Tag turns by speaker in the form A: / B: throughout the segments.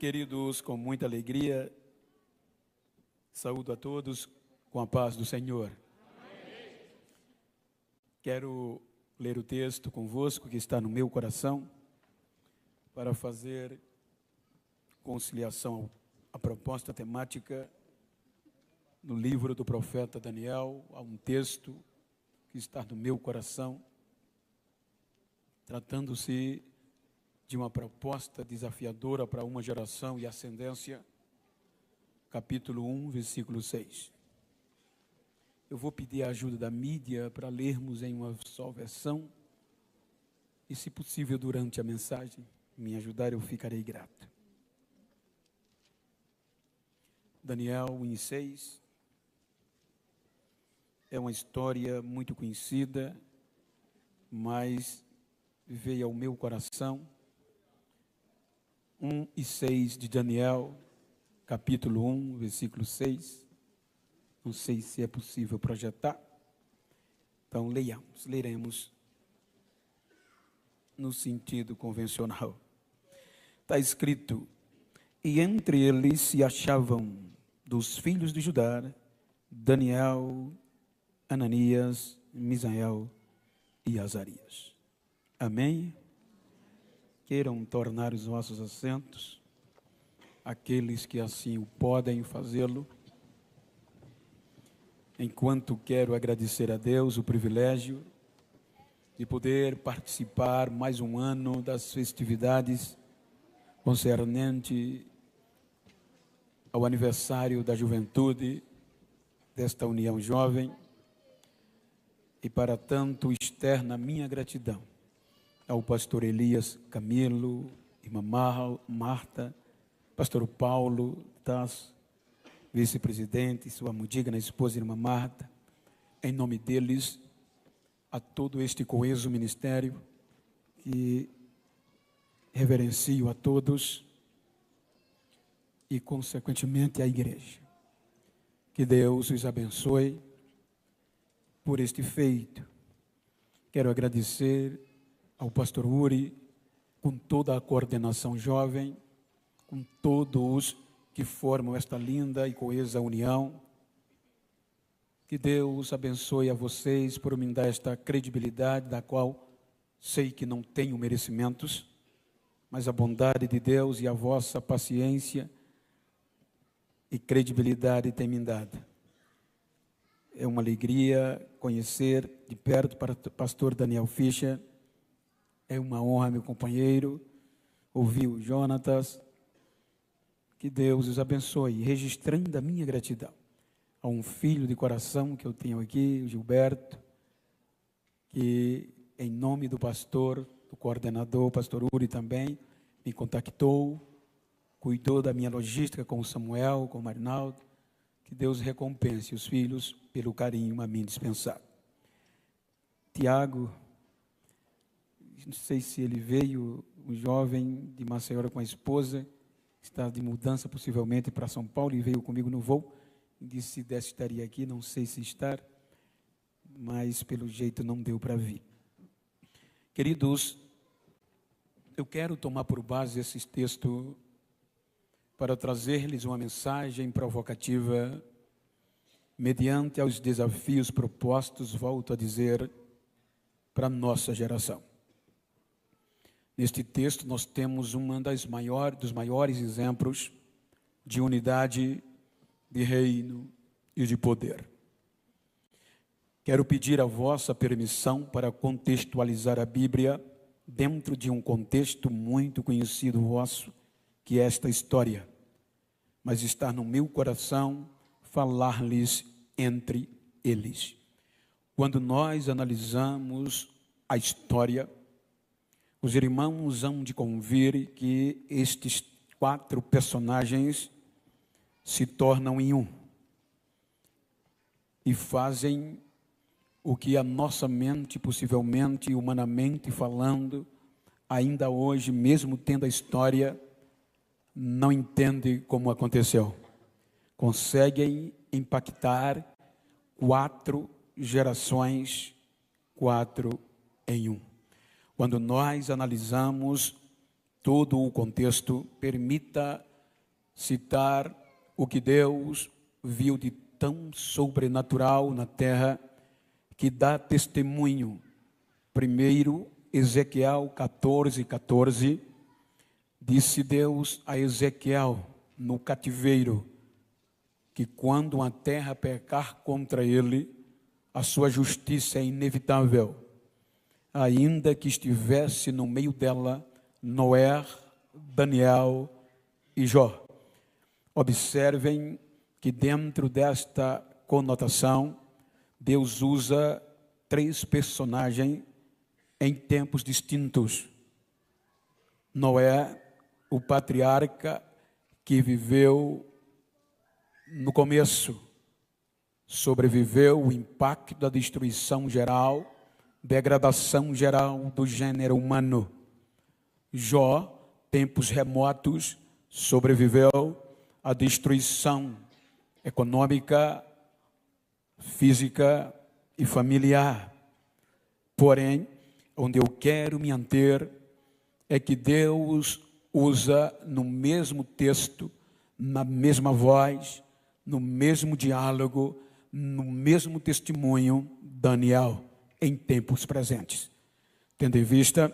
A: Queridos, com muita alegria, saúdo a todos com a paz do Senhor. Amém. Quero ler o texto convosco que está no meu coração para fazer conciliação à proposta temática no livro do profeta Daniel. Há um texto que está no meu coração, tratando-se de uma proposta desafiadora para uma geração e ascendência, capítulo 1, versículo 6. Eu vou pedir a ajuda da mídia para lermos em uma só versão, e se possível durante a mensagem me ajudar, eu ficarei grato. Daniel 1:6 é uma história muito conhecida, mas veio ao meu coração. 1:6 de Daniel, capítulo 1, versículo 6. Não sei se é possível projetar. Então, leremos no sentido convencional. Está escrito: e entre eles se achavam dos filhos de Judá, Daniel, Ananias, Misael e Azarias. Amém? Queiram tornar os vossos assentos, aqueles que assim o podem fazê-lo. Enquanto quero agradecer a Deus o privilégio de poder participar mais um ano das festividades concernente ao aniversário da juventude desta união jovem, e para tanto externa minha gratidão ao pastor Elias Camilo, irmã Marta, pastor Paulo Tasso, vice-presidente, sua muito digna esposa, irmã Marta, em nome deles, a todo este coeso ministério, que reverencio a todos e, consequentemente, a igreja. Que Deus os abençoe por este feito. Quero agradecer ao pastor Uri, com toda a coordenação jovem, com todos que formam esta linda e coesa união. Que Deus abençoe a vocês por me dar esta credibilidade, da qual sei que não tenho merecimentos, mas a bondade de Deus e a vossa paciência e credibilidade tem me dado. É uma alegria conhecer de perto para o pastor Daniel Fischer. É uma honra, meu companheiro, ouvir o Jonatas. Que Deus os abençoe, registrando a minha gratidão a um filho de coração que eu tenho aqui, o Gilberto, que em nome do pastor, do coordenador, o pastor Uri também, me contactou, cuidou da minha logística com o Samuel, com o Marinaldo. Que Deus recompense os filhos pelo carinho a mim dispensado. Tiago, não sei se ele veio, um jovem de Maceió com a esposa, está de mudança possivelmente para São Paulo, e veio comigo no voo, e disse se desse estaria aqui, não sei se estar, mas pelo jeito não deu para vir. Queridos, eu quero tomar por base esse texto para trazer-lhes uma mensagem provocativa, mediante aos desafios propostos, volto a dizer, para a nossa geração. Neste texto nós temos dos maiores exemplos de unidade, de reino e de poder. Quero pedir a vossa permissão para contextualizar a Bíblia dentro de um contexto muito conhecido vosso, que é esta história, mas está no meu coração falar-lhes entre eles. Quando nós analisamos a história, os irmãos hão de convir que estes 4 personagens se tornam em um e fazem o que a nossa mente, possivelmente, humanamente falando, ainda hoje, mesmo tendo a história, não entende como aconteceu. Conseguem impactar 4 gerações, 4 em 1. Quando nós analisamos todo o contexto, permita citar o que Deus viu de tão sobrenatural na terra, que dá testemunho. Primeiro, Ezequiel 14:14, disse Deus a Ezequiel no cativeiro, que quando a terra pecar contra ele, a sua justiça é inevitável, ainda que estivesse no meio dela Noé, Daniel e Jó. Observem que dentro desta conotação, Deus usa 3 personagens em tempos distintos. Noé, o patriarca que viveu no começo, sobreviveu o impacto da destruição geral, degradação geral do gênero humano. Jó, tempos remotos, sobreviveu à destruição econômica, física e familiar. Porém, onde eu quero me manter é que Deus usa no mesmo texto, na mesma voz, no mesmo diálogo, no mesmo testemunho, Daniel, em tempos presentes. Tendo em vista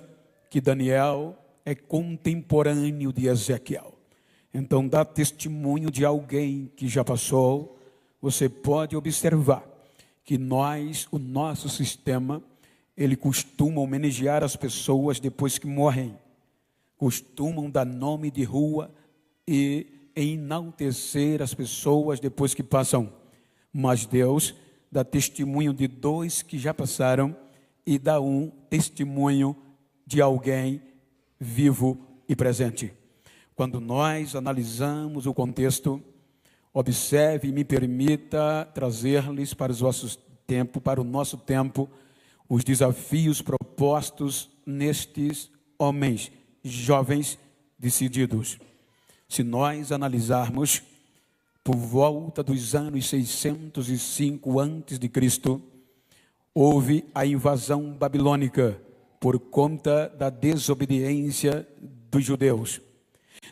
A: que Daniel é contemporâneo de Ezequiel. Então, dá testemunho de alguém que já passou. Você pode observar que o nosso sistema, ele costuma homenagear as pessoas depois que morrem. Costumam dar nome de rua e enaltecer as pessoas depois que passam. Mas Deus dá testemunho de 2 que já passaram e dá um testemunho de alguém vivo e presente. Quando nós analisamos o contexto, observe e me permita trazer-lhes para o nosso tempo, os desafios propostos nestes homens jovens decididos. Se nós analisarmos, por volta dos anos 605 a.C., houve a invasão babilônica por conta da desobediência dos judeus.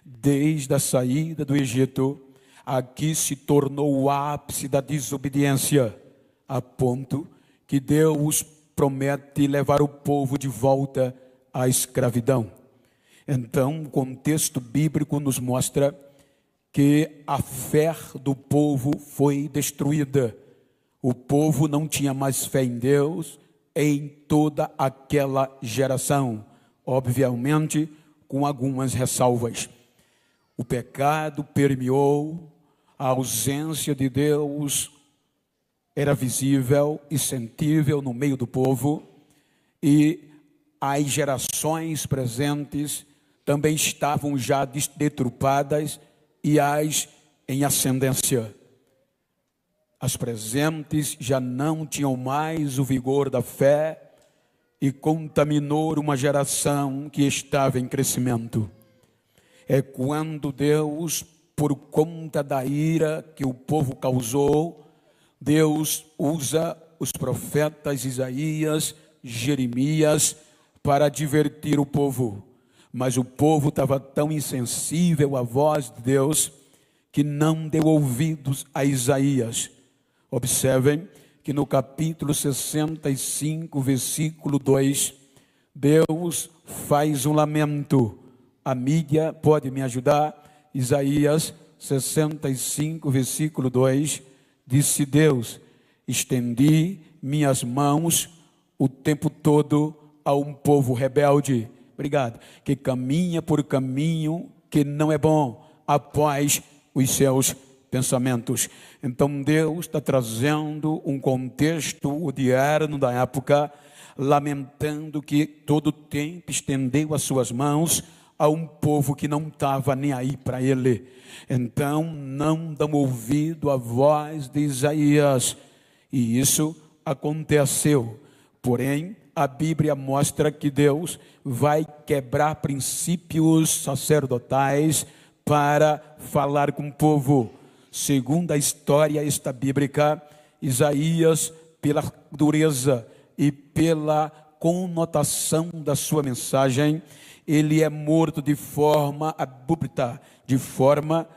A: Desde a saída do Egito, aqui se tornou o ápice da desobediência, a ponto que Deus promete levar o povo de volta à escravidão. Então, o contexto bíblico nos mostra que a fé do povo foi destruída. O povo não tinha mais fé em Deus em toda aquela geração, obviamente com algumas ressalvas. O pecado permeou, a ausência de Deus era visível e sentível no meio do povo, e as gerações presentes também estavam já deturpadas e as em ascendência. As presentes já não tinham mais o vigor da fé e contaminou uma geração que estava em crescimento. É quando Deus, por conta da ira que o povo causou, Deus usa os profetas Isaías, Jeremias, para advertir o povo. Mas o povo estava tão insensível à voz de Deus que não deu ouvidos a Isaías. Observem que no capítulo 65, versículo 2, Deus faz um lamento. A mídia pode me ajudar? Isaías 65, versículo 2, disse Deus: estendi minhas mãos o tempo todo a um povo rebelde. Obrigado. Que caminha por caminho que não é bom, após os seus pensamentos. Então Deus está trazendo um contexto odierno da época, lamentando que todo o tempo estendeu as suas mãos a um povo que não estava nem aí para ele. Então não dão ouvido à voz de Isaías, e isso aconteceu. Porém, a Bíblia mostra que Deus vai quebrar princípios sacerdotais para falar com o povo. Segundo a história esta bíblica, Isaías, pela dureza e pela conotação da sua mensagem, ele é morto de forma abrupta, de forma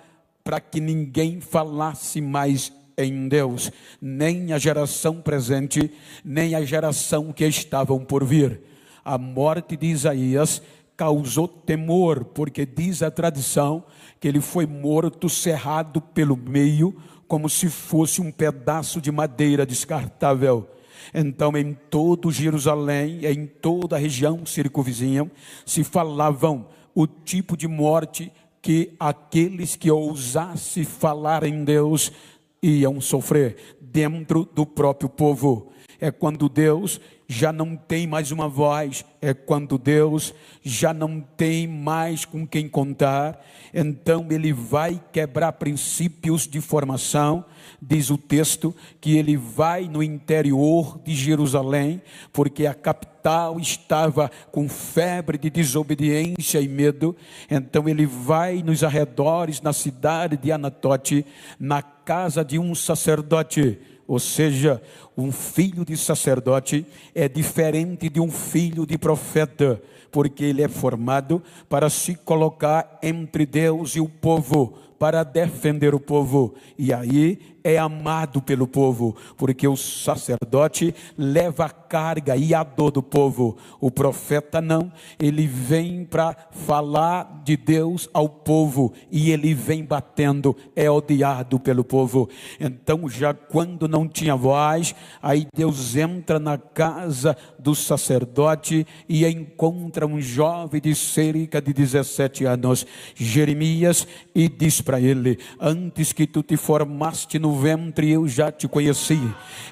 A: para que ninguém falasse mais em Deus, nem a geração presente, nem a geração que estavam por vir. A morte de Isaías causou temor, porque diz a tradição que ele foi morto, cerrado pelo meio, como se fosse um pedaço de madeira descartável. Então, em todo Jerusalém, em toda a região circunvizinha, se falavam o tipo de morte que aqueles que ousassem falar em Deus iam sofrer dentro do próprio povo. É quando Deus já não tem mais uma voz, é quando Deus já não tem mais com quem contar. Então ele vai quebrar princípios de formação. Diz o texto que ele vai no interior de Jerusalém, porque a capital estava com febre de desobediência e medo. Então ele vai nos arredores, na cidade de Anatote, na casa de um sacerdote. Ou seja, um filho de sacerdote é diferente de um filho de profeta, porque ele é formado para se colocar entre Deus e o povo, para defender o povo, e aí é amado pelo povo, porque o sacerdote leva a carga e a dor do povo. O profeta não, ele vem para falar de Deus ao povo, e ele vem batendo, é odiado pelo povo. Então, já quando não tinha voz, aí Deus entra na casa do sacerdote e encontra um jovem de cerca de 17 anos, Jeremias, e diz para ele: antes que tu te formaste no ventre, eu já te conheci,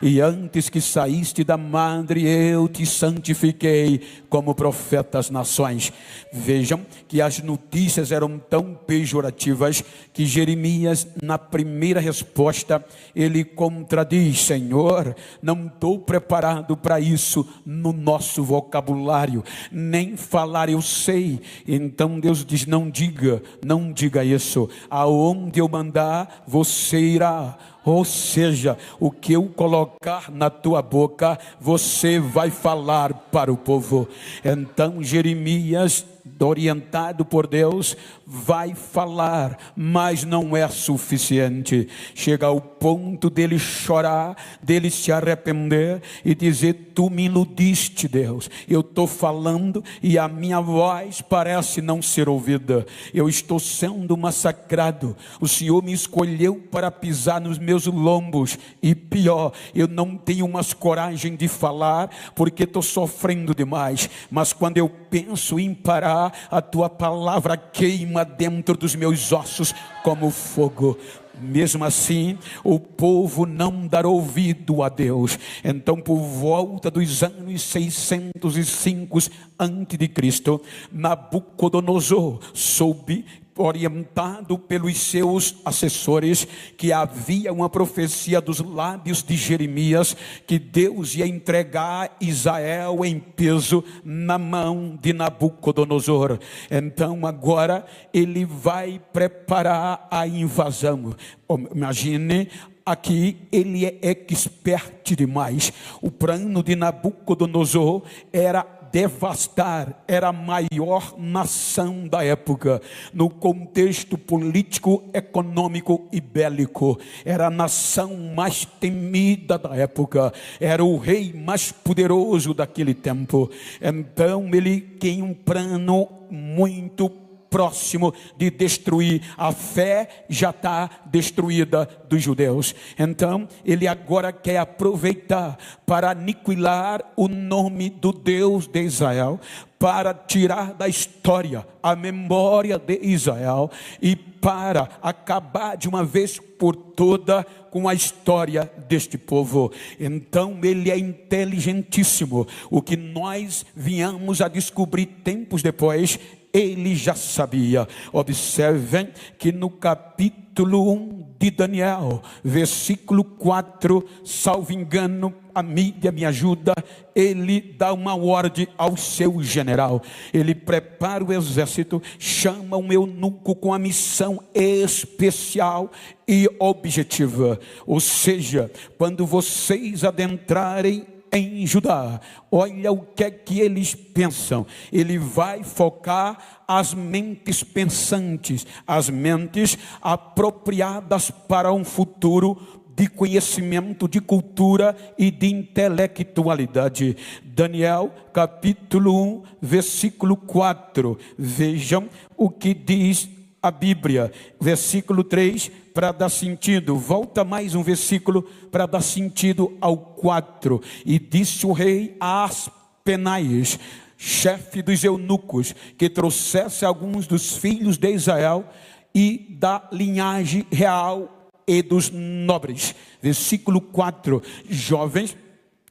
A: e antes que saíste da madre, eu te santifiquei como profeta às nações. Vejam que as notícias eram tão pejorativas que Jeremias, na primeira resposta, ele contradiz: Senhor, não estou preparado para isso no nosso vocabulário, nem falar eu sei. Então Deus diz: não diga isso, aonde eu mandar, você irá. Ou seja, o que eu colocar na tua boca, você vai falar para o povo. Então Jeremias, orientado por Deus, vai falar, mas não é suficiente. Chega ao ponto dele chorar, dele se arrepender e dizer: tu me iludiste, Deus, eu estou falando e a minha voz parece não ser ouvida, eu estou sendo massacrado, o Senhor me escolheu para pisar nos meus lombos, e pior, eu não tenho mais coragem de falar, porque estou sofrendo demais, mas quando eu penso em parar, a tua palavra queima dentro dos meus ossos como fogo. Mesmo assim, o povo não dará ouvido a Deus. Então, por volta dos anos 605 a.C., Nabucodonosor soube, orientado pelos seus assessores, que havia uma profecia dos lábios de Jeremias, que Deus ia entregar Israel em peso na mão de Nabucodonosor. Então agora ele vai preparar a invasão. Imagine, aqui ele é expert demais. O plano de Nabucodonosor era devastar, era a maior nação da época, no contexto político, econômico e bélico. Era a nação mais temida da época, era o rei mais poderoso daquele tempo. Então ele tem um plano muito próximo de destruir. A fé já está destruída dos judeus. Então ele agora quer aproveitar para aniquilar o nome do Deus de Israel, para tirar da história a memória de Israel e para acabar de uma vez por toda com a história deste povo. Então ele é inteligentíssimo. O que nós viemos a descobrir tempos depois, ele já sabia. Observem que no capítulo 1 de Daniel, versículo 4, salvo engano, a mídia me ajuda, ele dá uma ordem ao seu general, ele prepara o exército, chama um eunuco com a missão especial e objetiva. Ou seja, quando vocês adentrarem em Judá. Olha o que é que eles pensam. Ele vai focar as mentes pensantes, as mentes apropriadas para um futuro de conhecimento, de cultura e de intelectualidade. Daniel capítulo 1, versículo 4. Vejam o que diz a Bíblia. Versículo 3, para dar sentido. Volta mais um versículo para dar sentido ao 4. E disse o rei a Aspenaz, chefe dos eunucos, que trouxesse alguns dos filhos de Israel e da linhagem real e dos nobres. Versículo 4. Jovens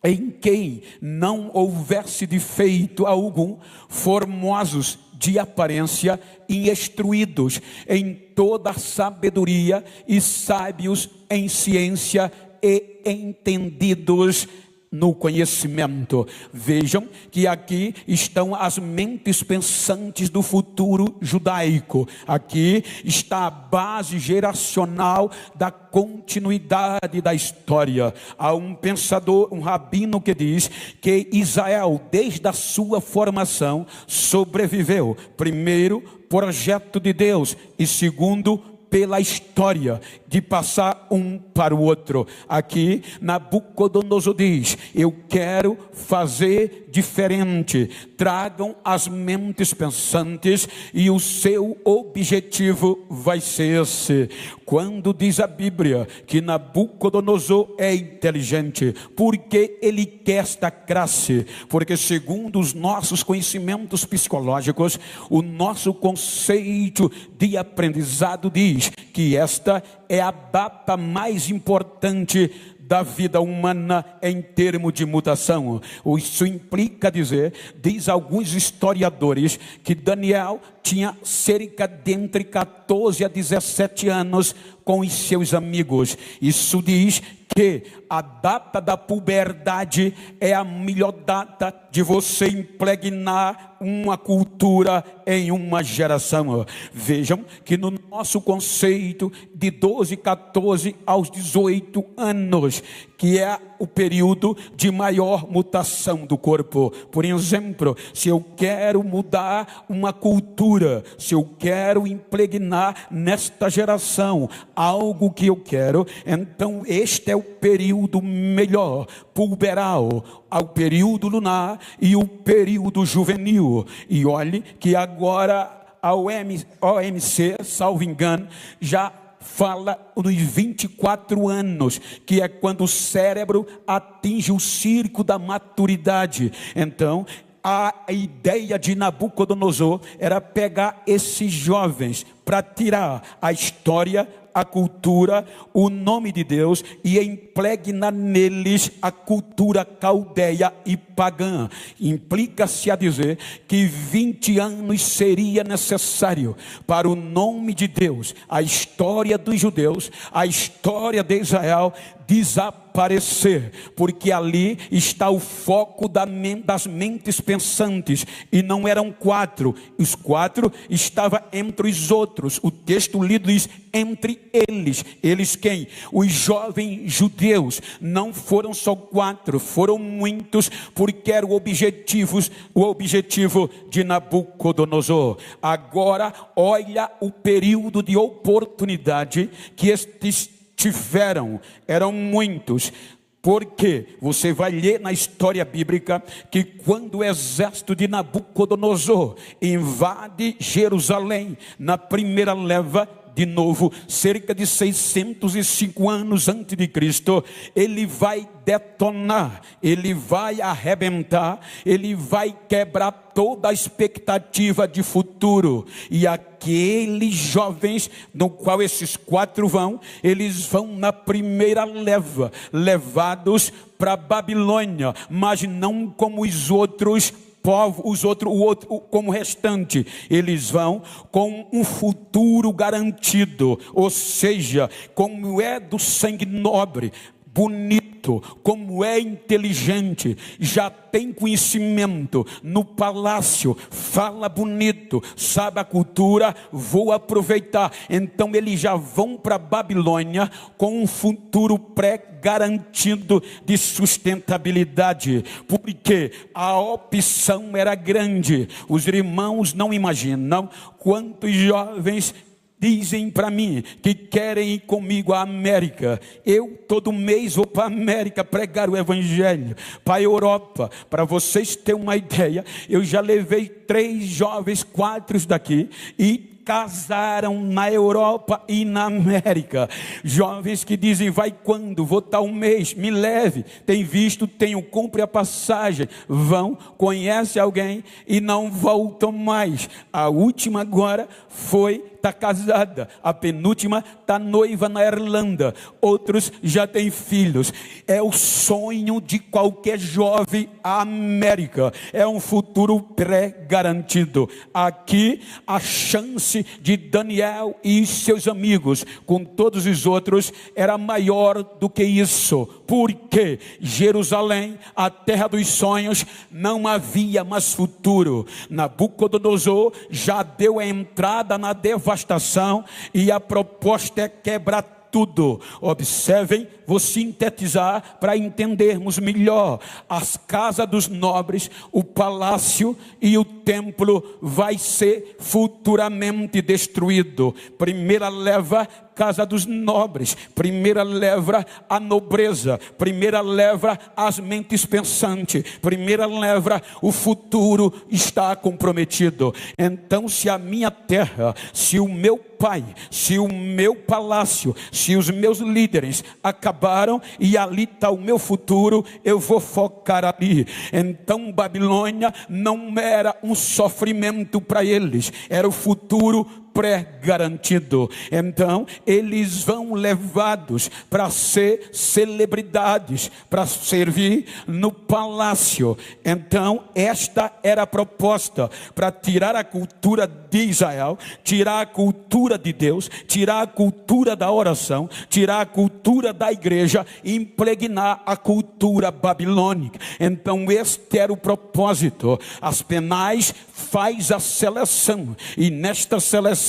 A: em quem não houvesse defeito algum, formosos de aparência, instruídos em toda a sabedoria e sábios em ciência e entendidos no conhecimento. Vejam que aqui estão as mentes pensantes do futuro judaico. Aqui está a base geracional da continuidade da história. Há um pensador, um rabino, que diz que Israel, desde a sua formação, sobreviveu, primeiro, projeto de Deus, e segundo, pela história, de passar um para o outro. Aqui Nabucodonosor diz: eu quero fazer diferente. Tragam as mentes pensantes e o seu objetivo vai ser esse. Quando diz a Bíblia que Nabucodonosor é inteligente, porque ele quer esta classe? Porque segundo os nossos conhecimentos psicológicos, o nosso conceito de aprendizado diz que esta é a data mais importante da vida humana em termos de mutação. Isso implica diz alguns historiadores, que Daniel tinha cerca de entre 14 a 17 anos com os seus amigos. Isso diz que a data da puberdade é a melhor data de você impregnar uma cultura em uma geração. Vejam que no nosso conceito de 12, 14 aos 18 anos, que é o período de maior mutação do corpo. Por exemplo, se eu quero mudar uma cultura, se eu quero impregnar nesta geração algo que eu quero, então este é o período melhor, puberal, ao período lunar e o período juvenil. E olhe que agora a OMC, salvo engano, já fala nos 24 anos, que é quando o cérebro atinge o circo da maturidade. Então, a ideia de Nabucodonosor era pegar esses jovens para tirar a história, a cultura, o nome de Deus e impregnar neles a cultura caldeia e pagã. Implica-se a dizer que 20 anos seria necessário para o nome de Deus, a história dos judeus, a história de Israel desaparecer, porque ali está o foco das mentes pensantes, e não eram 4, os 4 estavam entre os outros. O texto lido diz entre eles quem? Os jovens judeus. Não foram só 4, foram muitos, porque era o objetivo de Nabucodonosor. Agora olha o período de oportunidade que estes tiveram, eram muitos. Porque você vai ler na história bíblica que quando o exército de Nabucodonosor invade Jerusalém na primeira leva, de novo, cerca de 605 anos antes de Cristo, ele vai detonar, ele vai arrebentar, ele vai quebrar toda a expectativa de futuro. E aqueles jovens, no qual esses 4 vão, eles vão na primeira leva, levados para Babilônia, mas não como os outros povos, como o restante. Eles vão com um futuro garantido, ou seja, como é do sangue nobre, bonito, bonito, como é inteligente, já tem conhecimento no palácio, fala bonito, sabe a cultura, vou aproveitar. Então eles já vão para Babilônia com um futuro pré-garantido de sustentabilidade, porque a opção era grande. Os irmãos não imaginam quantos jovens dizem para mim que querem ir comigo à América. Eu todo mês vou para a América pregar o Evangelho, para a Europa. Para vocês terem uma ideia, eu já levei 3 jovens, 4 daqui, e casaram na Europa e na América. Jovens que dizem, vai quando? Vou estar um mês, me leve. Tem visto, compre a passagem. Vão, conhece alguém e não voltam mais. A última agora está casada. A penúltima está noiva na Irlanda. Outros já têm filhos. É o sonho de qualquer jovem. A América é um futuro pré-garantido. Aqui a chance de Daniel e seus amigos com todos os outros era maior do que isso. Porque Jerusalém, a terra dos sonhos, não havia mais futuro. Nabucodonosor já deu a entrada na devastação e a proposta é quebrar tudo. Observem, vou sintetizar para entendermos melhor. As casas dos nobres, o palácio e o templo vai ser futuramente destruído. Primeira leva, casa dos nobres. Primeira leva, a nobreza. Primeira leva, as mentes pensantes. Primeira leva, o futuro está comprometido. Então, se a minha terra, se o meu pai, se o meu palácio, se os meus líderes acabaram e ali está o meu futuro, eu vou focar ali. Então Babilônia não era um sofrimento para eles, era o futuro pré-garantido. Então eles vão levados para ser celebridades, para servir no palácio. Então esta era a proposta, para tirar a cultura de Israel, tirar a cultura de Deus, tirar a cultura da oração, tirar a cultura da igreja e impregnar a cultura babilônica. Então este era o propósito. As Penais faz a seleção, e nesta seleção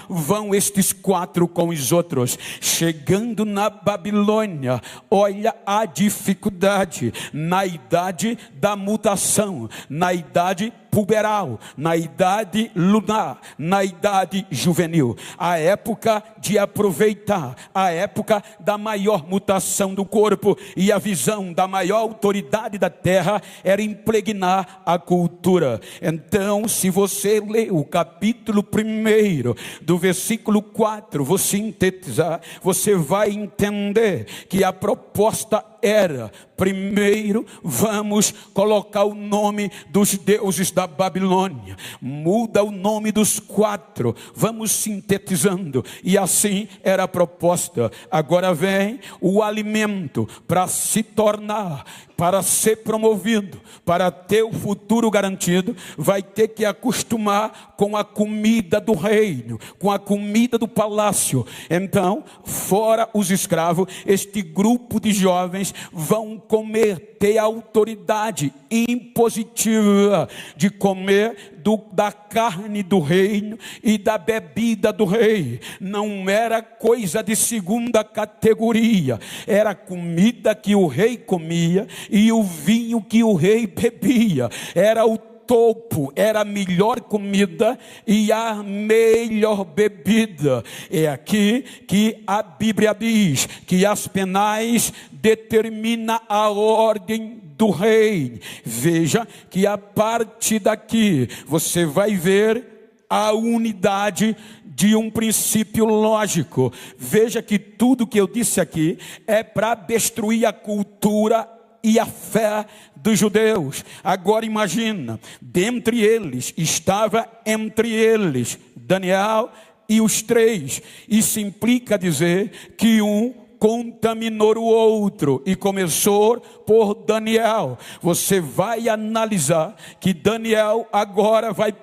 A: vão estes 4 com os outros. Chegando na Babilônia, olha a dificuldade na idade da mutação, na idade puberal, na idade lunar, na idade juvenil, a época de aproveitar, a época da maior mutação do corpo, e a visão da maior autoridade da terra era impregnar a cultura. Então, se você ler o capítulo 1 do versículo 4, vou sintetizar, você vai entender que a proposta era: primeiro vamos colocar o nome dos deuses da Babilônia, muda o nome dos 4, vamos sintetizando, e assim era a proposta. Agora vem o alimento para se tornar, para ser promovido, para ter o futuro garantido, vai ter que acostumar com a comida do reino, com a comida do palácio. Então, fora os escravos, este grupo de jovens vão comer, ter a autoridade impositiva de comer da carne do reino e da bebida do rei. Não era coisa de segunda categoria, era comida que o rei comia e o vinho que o rei bebia. Era o topo, era a melhor comida e a melhor bebida. É aqui que a Bíblia diz que as Penais determina a ordem do rei. Veja que a partir daqui você vai ver a unidade de um princípio lógico. Veja que tudo que eu disse aqui é para destruir a cultura e a fé dos judeus. Agora imagina, dentre eles, estava entre eles Daniel e os 3. Isso implica dizer que um contaminou o outro, e começou por Daniel. Você vai analisar que Daniel agora vai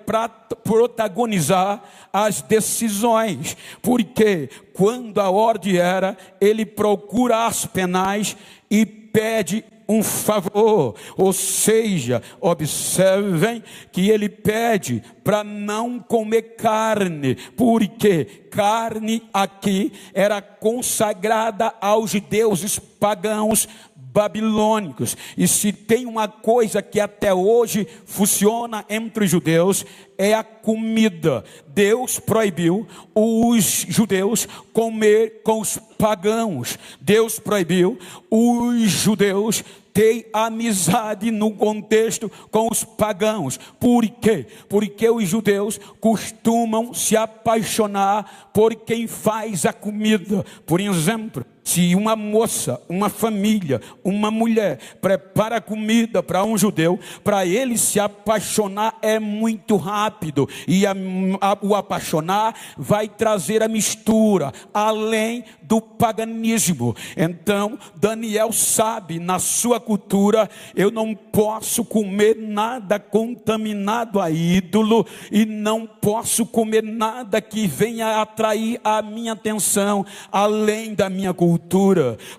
A: protagonizar as decisões, porque quando a ordem era, ele procura as Penais e pede um favor, ou seja, observem que ele pede para não comer carne, porque carne aqui era consagrada aos deuses pagãos babilônicos. E se tem uma coisa que até hoje funciona entre os judeus, é a comida. Deus proibiu os judeus comer com os pagãos. Deus proibiu os judeus ter amizade no contexto com os pagãos. Por quê? Porque os judeus costumam se apaixonar por quem faz a comida. Por exemplo, se uma moça, uma família, uma mulher prepara comida para um judeu, para ele se apaixonar é muito rápido, e o apaixonar vai trazer a mistura, além do paganismo. Então Daniel sabe, na sua cultura, eu não posso comer nada contaminado a ídolo, e não posso comer nada que venha atrair a minha atenção, além da minha cultura.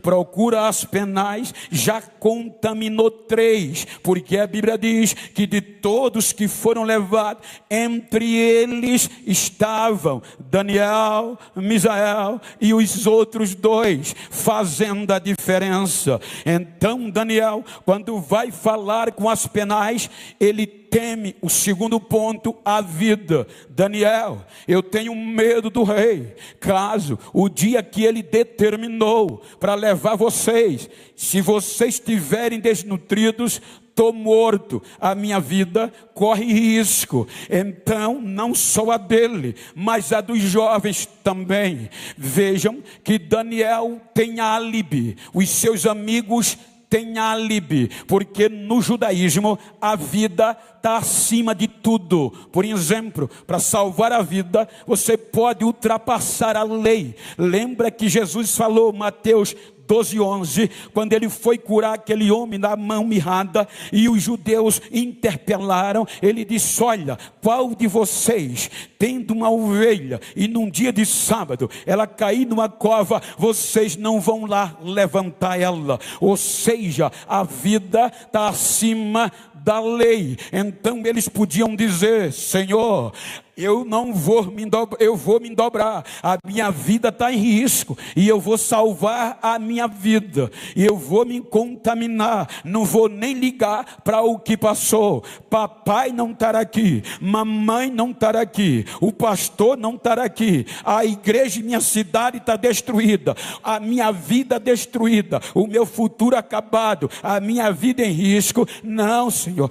A: Procura as penais, já contaminou 3, porque a Bíblia diz que de todos que foram levados, entre eles estavam Daniel, Misael e os outros 2, fazendo a diferença. Então Daniel, quando vai falar com as penais, ele teme o segundo ponto, a vida. Daniel, eu tenho medo do rei, caso o dia que ele determinou para levar vocês, se vocês estiverem desnutridos, estou morto, a minha vida corre risco. Então não só a dele, mas a dos jovens também. Vejam que Daniel tem álibi, os seus amigos tem álibi, porque no judaísmo a vida está acima de tudo. Por exemplo, para salvar a vida, você pode ultrapassar a lei. Lembra que Jesus falou, Mateus 12:11, quando ele foi curar aquele homem da mão mirrada, e os judeus interpelaram, ele disse, olha, qual de vocês, tendo uma ovelha, e num dia de sábado, ela cair numa cova, vocês não vão lá levantar ela? Ou seja, a vida está acima da lei. Então eles podiam dizer, Senhor, eu não vou me dobrar, eu vou me dobrar, a minha vida está em risco, e eu vou salvar a minha vida, e eu vou me contaminar, não vou nem ligar para o que passou. Papai não estará aqui, mamãe não estará aqui, o pastor não estará aqui, a igreja em minha cidade está destruída, a minha vida destruída, o meu futuro acabado, a minha vida em risco. Não, Senhor,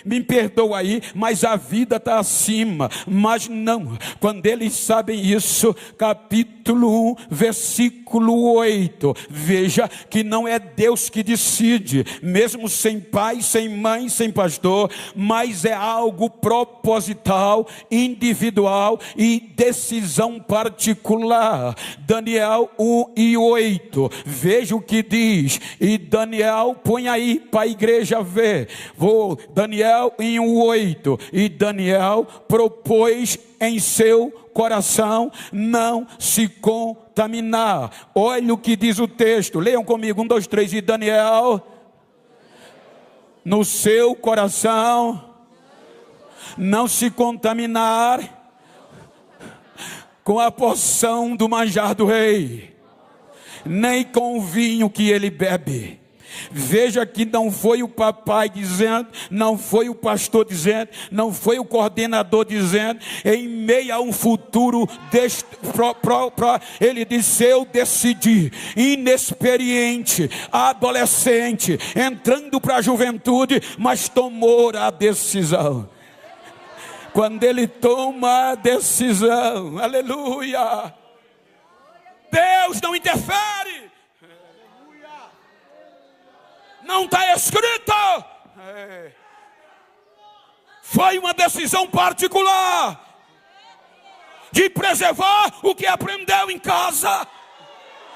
A: me perdoa aí, mas a vida está acima. Mas não, quando eles sabem isso, capítulo 1, versículo 8, veja que não é Deus que decide, mesmo sem pai, sem mãe, sem pastor, mas é algo proposital, individual e decisão particular. Daniel 1:8, veja o que diz, e Daniel, põe aí para a igreja ver, Daniel 1:8, e Daniel propôs em seu coração não se contaminar. Olha o que diz o texto, leiam comigo, 1, 2, 3, e Daniel, no seu coração não se contaminar com a porção do manjar do rei, nem com o vinho que ele bebe. Veja que não foi o papai dizendo, não foi o pastor dizendo, não foi o coordenador dizendo, em meio a um futuro ele disse, eu decidi, inexperiente, adolescente, entrando para a juventude, mas tomou a decisão. Quando ele toma a decisão, aleluia, Deus não interfere. Não está escrito. Foi uma decisão particular de preservar o que aprendeu em casa,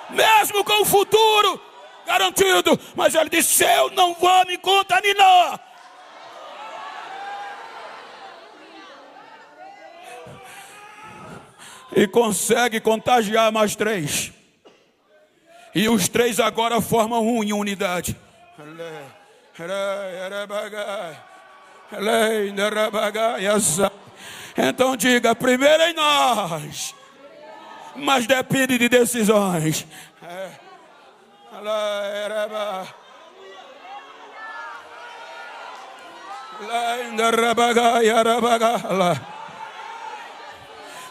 A: mesmo com o futuro garantido. Mas ele disse, eu não vou me contaminar. E consegue contagiar mais 3. E os três agora formam um em unidade. Então diga: primeiro em nós, mas depende de decisões.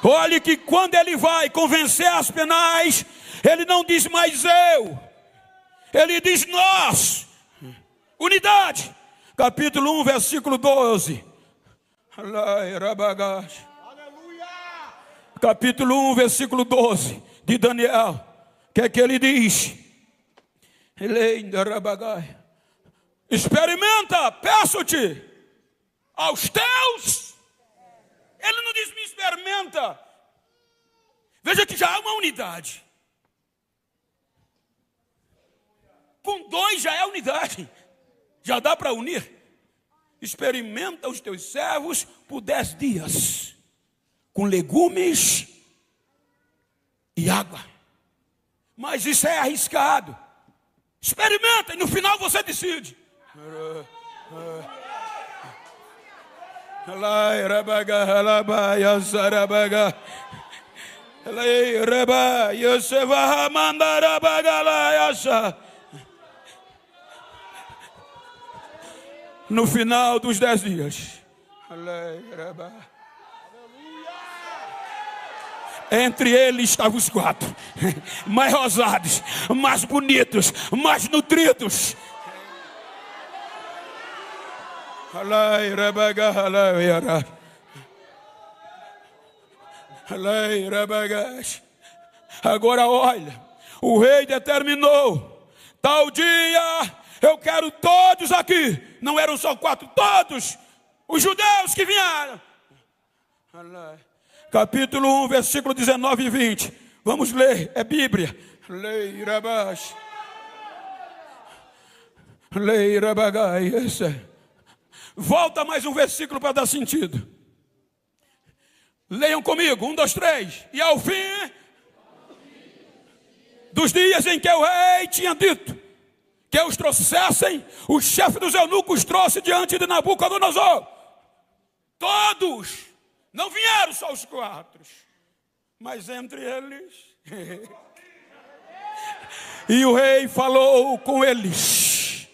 A: Olhe que quando ele vai convencer as penais, ele não diz mais eu, ele diz nós. Unidade. Capítulo 1, versículo 12. Capítulo 1, versículo 12 de Daniel. O que é que ele diz? Experimenta, peço-te, aos teus. Ele não diz me experimenta. Veja que já há uma unidade. Com dois já é unidade. Já dá para unir. Experimenta os teus servos por 10 dias. Com legumes e água. Mas isso é arriscado. Experimenta e no final você decide. No final dos 10 dias, entre eles estavam os 4, mais rosados, mais bonitos, mais nutridos. Agora olha, o rei determinou, tal dia eu quero todos aqui. Não eram só 4, todos os judeus que vieram. Capítulo 1, versículo 19 e 20. Vamos ler, é Bíblia. Volta mais um versículo para dar sentido. Leiam comigo, 1, 2, 3. E ao fim dos dias em que o rei tinha dito que os trouxessem, o chefe dos eunucos trouxe diante de Nabucodonosor. Todos, não vieram só os 4, mas entre eles. E o rei falou com eles.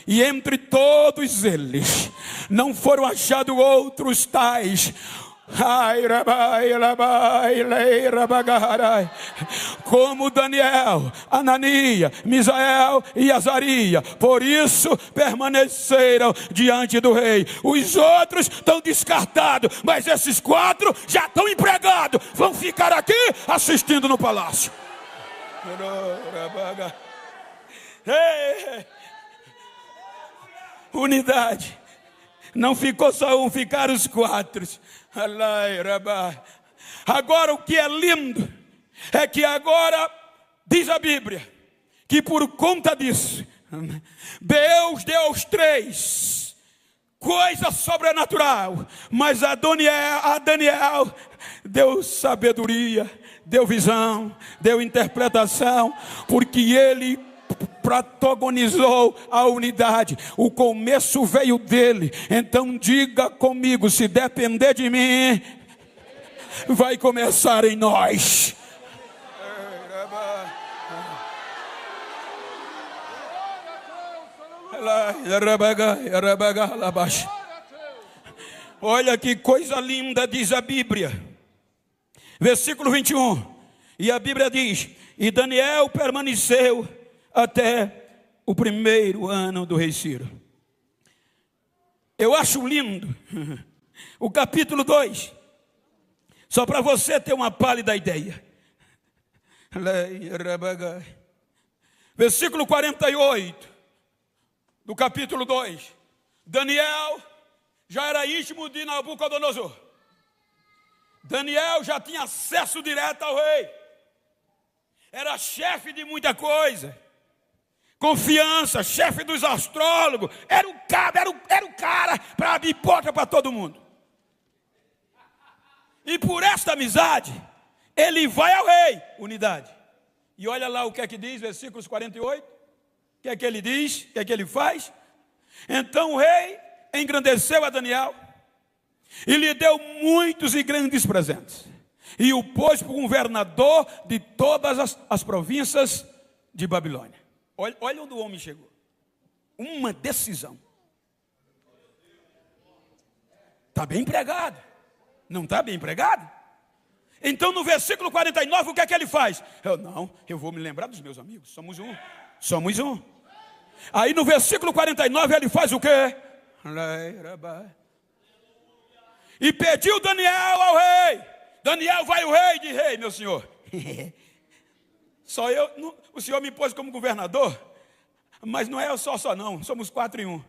A: E entre todos eles não foram achados outros tais como Daniel, Anania, Misael e Azaria. Por isso permaneceram diante do rei. Os outros estão descartados, mas esses 4 já estão empregados. Vão ficar aqui assistindo no palácio. Unidade. Não ficou só um, ficaram os 4. Agora o que é lindo é que agora diz a Bíblia que por conta disso Deus deu aos 3 coisa sobrenatural, mas a Daniel deu sabedoria, deu visão, deu interpretação, porque ele protagonizou a unidade. O começo veio dele. Então diga comigo: se depender de mim, vai começar em nós. Olha que coisa linda, diz a Bíblia, versículo 21. E a Bíblia diz: e Daniel permaneceu até o primeiro ano do rei Ciro. Eu acho lindo o capítulo 2, só para você ter uma pálida ideia. Versículo 48 do capítulo 2. Daniel já era íntimo de Nabucodonosor. Daniel já tinha acesso direto ao rei. Era chefe de muita coisa. Confiança, chefe dos astrólogos, era o cara para abrir porta para todo mundo. E por esta amizade, ele vai ao rei, unidade. E olha lá o que é que diz, versículos 48. O que é que ele diz? O que é que ele faz? Então o rei engrandeceu a Daniel e lhe deu muitos e grandes presentes. E o pôs por governador de todas as províncias de Babilônia. Olha onde o homem chegou. Uma decisão. Está bem empregado. Não está bem empregado? Então no versículo 49, o que é que ele faz? Eu vou me lembrar dos meus amigos. Somos um. Aí no versículo 49 ele faz o quê? E pediu Daniel ao rei. Daniel, vai o rei de rei, meu senhor. Só eu, o senhor me pôs como governador, mas não é eu só não, somos 4 em 1.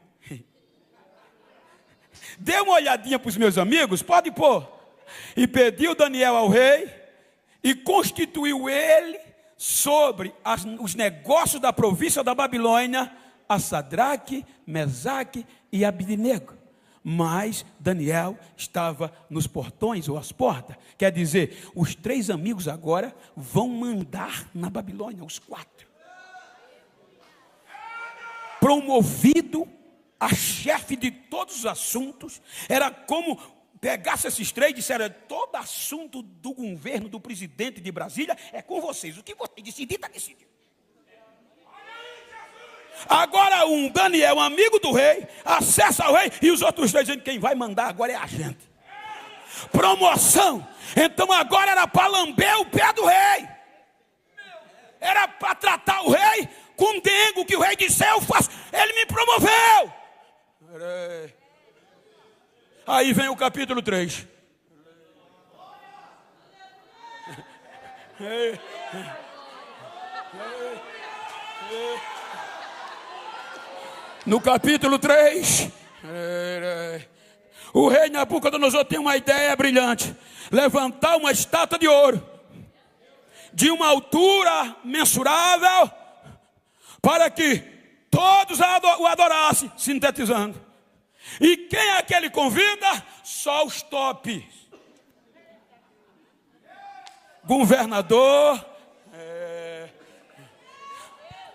A: Dê uma olhadinha para os meus amigos, pode pôr. E pediu Daniel ao rei, e constituiu ele sobre os negócios da província da Babilônia, a Sadraque, Mesaque e Abednego. Mas Daniel estava nos portões ou às portas. Quer dizer, os 3 amigos agora vão mandar na Babilônia, os 4. Promovido a chefe de todos os assuntos, era como pegasse esses 3 e disseram: todo assunto do governo, do presidente de Brasília é com vocês. O que vocês decidirem, está decidido. Agora Daniel, amigo do rei, acessa ao rei, e os outros 3 dizendo: quem vai mandar agora é a gente. Promoção. Então agora era para lamber o pé do rei. Era para tratar o rei com dengo, que o rei disse: eu faço. Ele me promoveu. Aí vem o capítulo 3. No capítulo 3, o rei Nabucodonosor tem uma ideia brilhante: levantar uma estátua de ouro de uma altura mensurável, para que todos o adorassem, sintetizando. E quem é que ele convida? Só os tops. Governador,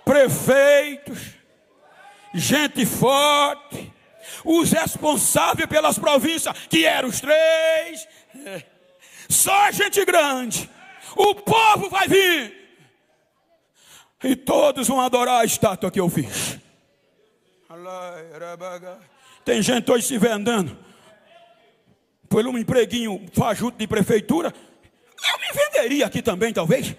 A: prefeitos, gente forte, os responsáveis pelas províncias, que eram os 3, só gente grande. O povo vai vir e todos vão adorar a estátua que eu fiz. Tem gente hoje se vendendo por um empreguinho fajuto de prefeitura. Eu me venderia aqui também, talvez.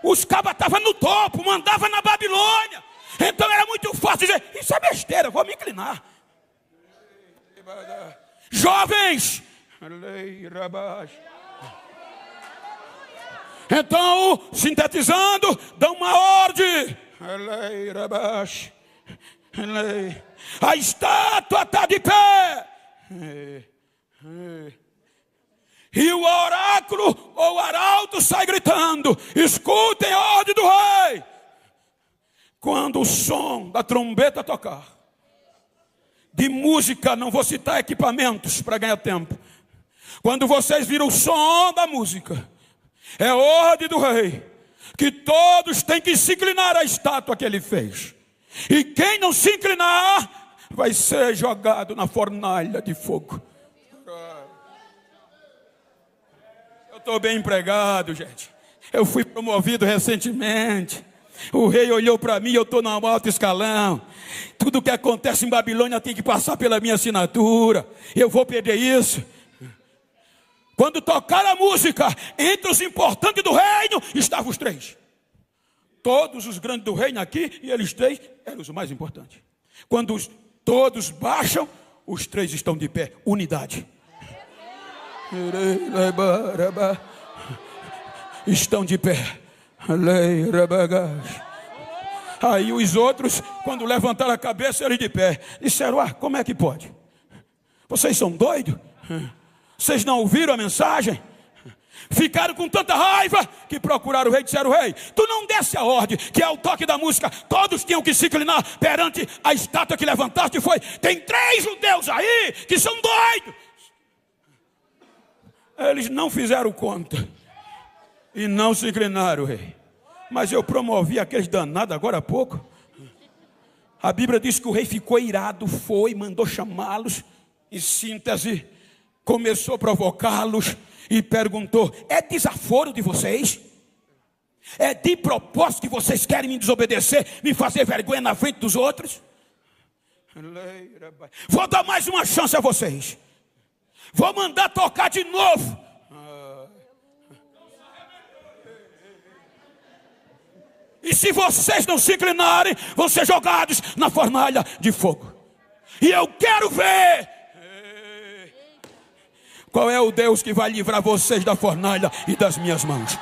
A: Os cabas estavam no topo, mandavam na Babilônia. Então era muito fácil dizer: isso é besteira, vou me inclinar. Jovens, então, sintetizando, dão uma ordem. A estátua está de pé. E o oráculo ou arauto sai gritando: escutem a ordem do rei. Quando o som da trombeta tocar, de música, não vou citar equipamentos para ganhar tempo. Quando vocês viram o som da música, é ordem do rei que todos têm que se inclinar à estátua que ele fez. E quem não se inclinar vai ser jogado na fornalha de fogo. Eu estou bem empregado, gente. Eu fui promovido recentemente. O rei olhou para mim, eu estou no alto escalão. Tudo que acontece em Babilônia tem que passar pela minha assinatura. Eu vou perder isso. Quando tocaram a música, entre os importantes do reino estavam os 3. Todos os grandes do reino aqui, e eles 3 eram os mais importantes. Quando todos baixam, os 3 estão de pé. Unidade. Estão de pé. Aí os outros, quando levantaram a cabeça, eles de pé. Disseram: como é que pode? Vocês são doidos? Vocês não ouviram a mensagem? Ficaram com tanta raiva que procuraram o rei e disseram: rei, tu não desse a ordem que ao toque da música todos tinham que se inclinar perante a estátua que levantaste? Foi: tem 3 judeus aí que são doidos. Eles não fizeram conta e não se inclinaram, rei. Mas eu promovi aqueles danados agora há pouco. A Bíblia diz que o rei ficou irado, mandou chamá-los. Em síntese, começou a provocá-los e perguntou: é desaforo de vocês? É de propósito que vocês querem me desobedecer, me fazer vergonha na frente dos outros? Vou dar mais uma chance a vocês. Vou mandar tocar de novo. E se vocês não se inclinarem, vão ser jogados na fornalha de fogo. E eu quero ver qual é o Deus que vai livrar vocês da fornalha e das minhas mãos.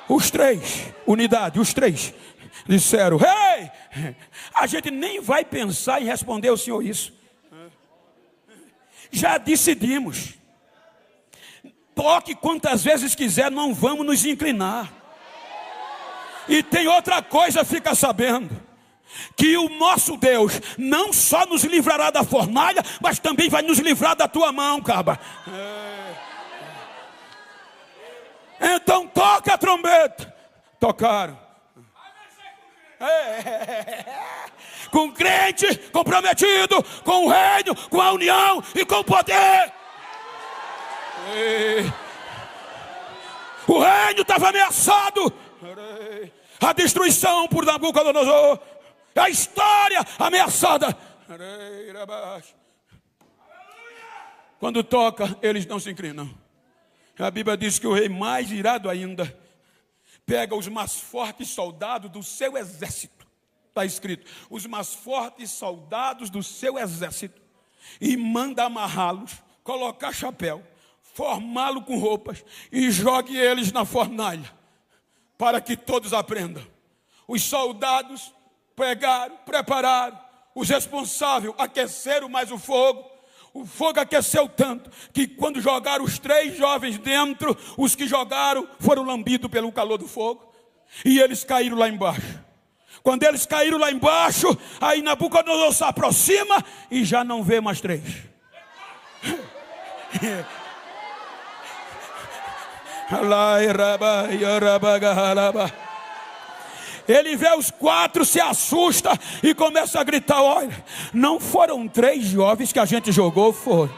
A: Os três, unidade, os três disseram: ei, a gente nem vai pensar em responder ao Senhor isso. Já decidimos. Toque quantas vezes quiser, não vamos nos inclinar. E tem outra coisa, fica sabendo, que o nosso Deus não só nos livrará da fornalha, mas também vai nos livrar da tua mão, caba. Então toca a trombeta. Tocaram. Com crente comprometido com o reino, com a união e com o poder. O reino estava ameaçado. A destruição por Nabucodonosor. A história ameaçada. Quando toca, eles não se inclinam. A Bíblia diz que o rei, mais irado ainda, pega os mais fortes soldados do seu exército. Está escrito: os mais fortes soldados do seu exército. E manda amarrá-los, colocar chapéu, formá-lo com roupas e jogue eles na fornalha, para que todos aprendam. Os soldados pegaram, prepararam, os responsáveis aqueceram mais o fogo. O fogo aqueceu tanto que quando jogaram os três jovens dentro, os que jogaram foram lambidos pelo calor do fogo e eles caíram lá embaixo. Quando eles caíram lá embaixo, aí Nabucodonosor se aproxima e já não vê mais três. Ele vê os quatro, se assusta e começa a gritar: olha, não foram três jovens que a gente jogou, foram.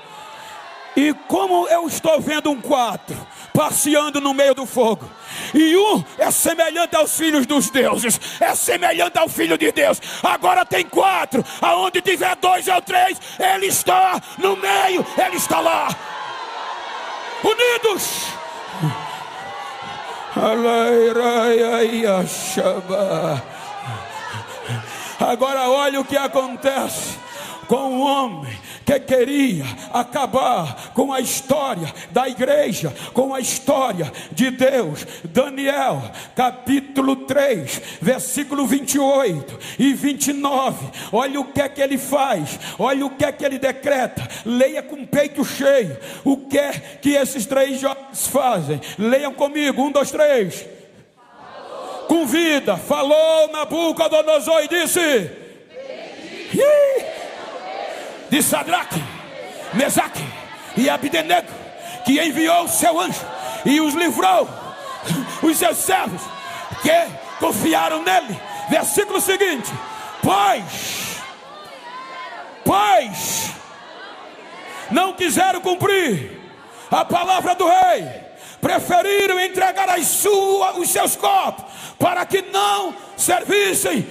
A: E como eu estou vendo um quatro passeando no meio do fogo, e um é semelhante aos filhos dos deuses, é semelhante ao filho de Deus. Agora tem quatro, aonde tiver dois ou três, ele está no meio, ele está lá, unidos. Agora olha o que acontece com o homem que queria acabar com a história da igreja, com a história de Deus. Daniel capítulo 3, versículo 28 e 29. Olha o que é que ele faz, olha o que é que ele decreta. Leia com o peito cheio o que é que esses três jovens fazem. Leiam comigo, 1, 2, 3. Com vida, falou Nabucodonosor e disse: de Sadraque, Mesaque e Abdenego, que enviou o seu anjo e os livrou, os seus servos que confiaram nele. Versículo seguinte: pois não quiseram cumprir a palavra do rei, preferiram entregar os seus corpos para que não servissem.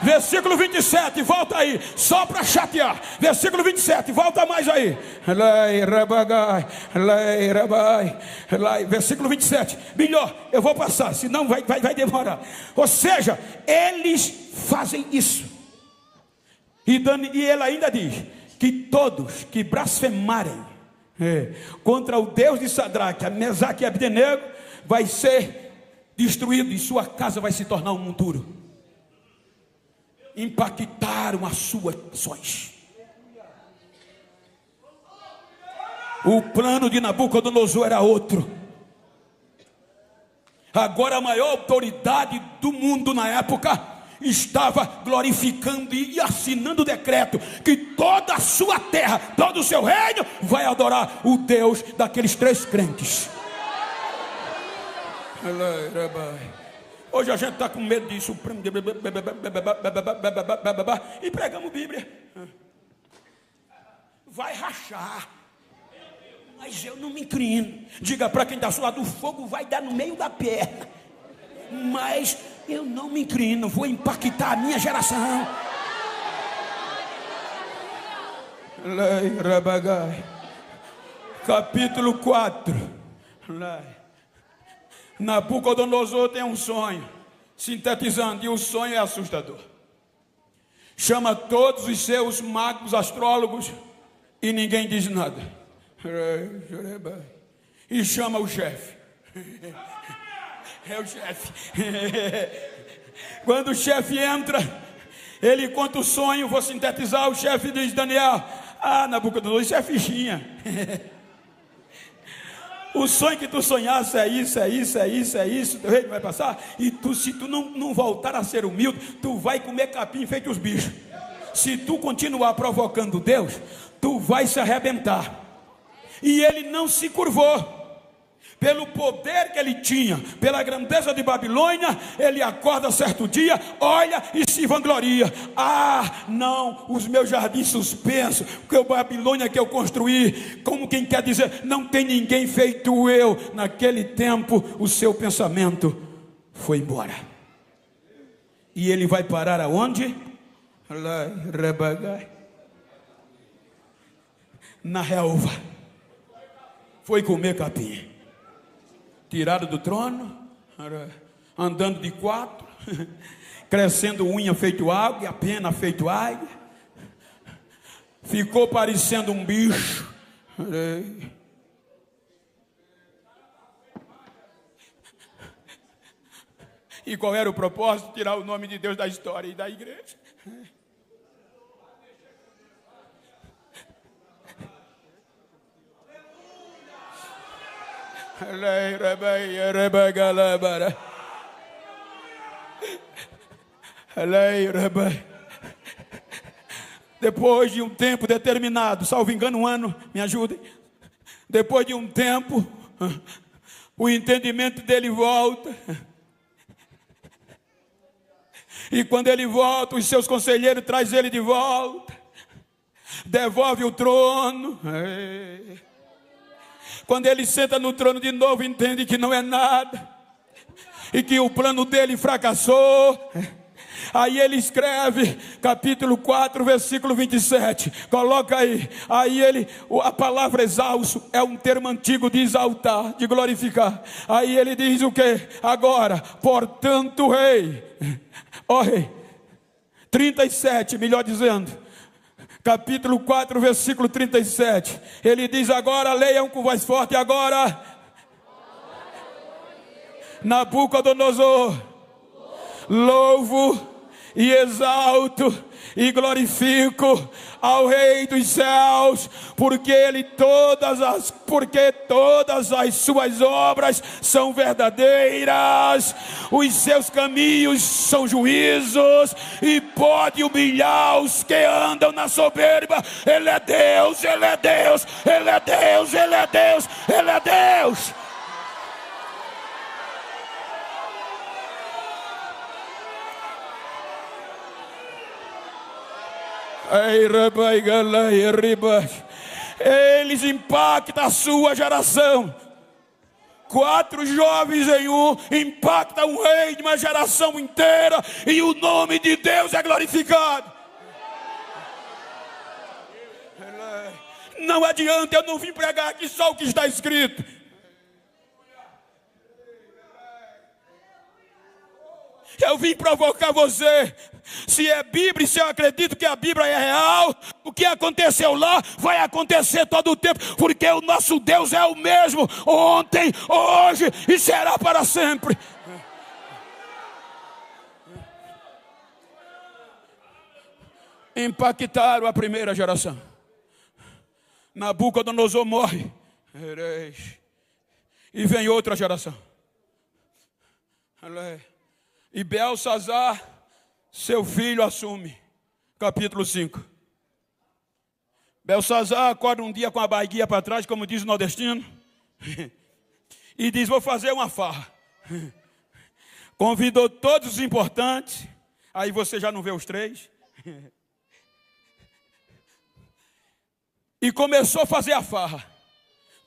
A: Versículo 27, volta aí, só para chatear. Versículo 27, volta mais aí. Versículo 27, melhor, eu vou passar, senão vai demorar. Ou seja, eles fazem isso. E ele ainda diz que todos que blasfemarem contra o Deus de Sadraque, Mesaque e Abdenego, vai ser destruído e sua casa vai se tornar um monturo. Impactaram as suas ações. O plano de Nabucodonosor era outro. Agora a maior autoridade do mundo na época estava glorificando e assinando o decreto que toda a sua terra, todo o seu reino vai adorar o Deus daqueles 3 crentes. Hoje a gente está com medo disso e pregamos Bíblia. Vai rachar, mas eu não me inclino. Diga para quem está ao seu lado: o fogo vai dar no meio da perna, mas eu não me inclino, vou impactar a minha geração. Capítulo 4. Nabucodonosor tem um sonho, sintetizando, e o sonho é assustador. Chama todos os seus magos, astrólogos, e ninguém diz nada. E chama o chefe. É o chefe. Quando o chefe entra, ele conta o sonho. Vou sintetizar. O chefe diz: Daniel, Nabucodonosor, isso é fichinha. O sonho que tu sonhasse é isso, teu reino vai passar. E se tu não voltar a ser humilde, tu vai comer capim feito os bichos. Se tu continuar provocando Deus, tu vai se arrebentar. E ele não se curvou. Pelo poder que ele tinha, pela grandeza de Babilônia, ele acorda certo dia, olha e se vangloria: não, os meus jardins suspensos, porque a Babilônia que eu construí, como quem quer dizer, não tem ninguém feito eu. Naquele tempo o seu pensamento foi embora. E ele vai parar aonde? Na relva. Foi comer capim. Tirado do trono, andando de 4, crescendo unha feito água, e a pena feito águia, ficou parecendo um bicho. E qual era o propósito? Tirar o nome de Deus da história e da igreja. Depois de um tempo determinado, salvo engano, 1 ano, me ajudem. Depois de um tempo, o entendimento dele volta. E quando ele volta, os seus conselheiros trazem ele de volta. Devolve o trono. Quando ele senta no trono de novo, entende que não é nada, e que o plano dele fracassou. Aí ele escreve, capítulo 4, versículo 27, coloca aí. A palavra exausto é um termo antigo de exaltar, de glorificar. Aí ele diz o que? Agora, portanto, rei, ó rei, 37, melhor dizendo, capítulo 4, versículo 37, ele diz: agora, leiam com voz forte, agora, Nabucodonosor, louvo e exalto e glorifico ao Rei dos céus, porque todas as suas obras são verdadeiras, os seus caminhos são juízos, e pode humilhar os que andam na soberba. Ele é Deus, Ele é Deus, Ele é Deus, Ele é Deus, Ele é Deus. Eles impactam a sua geração. 4 jovens em um impactam um rei de uma geração inteira, e o nome de Deus é glorificado. Não adianta, eu não vim pregar aqui só o que está escrito. Eu vim provocar você. Se é Bíblia, se eu acredito que a Bíblia é real, o que aconteceu lá vai acontecer todo o tempo, porque o nosso Deus é o mesmo ontem, hoje e será para sempre. Impactaram a primeira geração. Nabucodonosor morre, e vem outra geração. E Belsazar seu filho assume. Capítulo 5. Belsazar acorda um dia com a barriguinha para trás, como diz o nordestino, e diz: vou fazer uma farra. Convidou todos os importantes. Aí você já não vê os três. E começou a fazer a farra.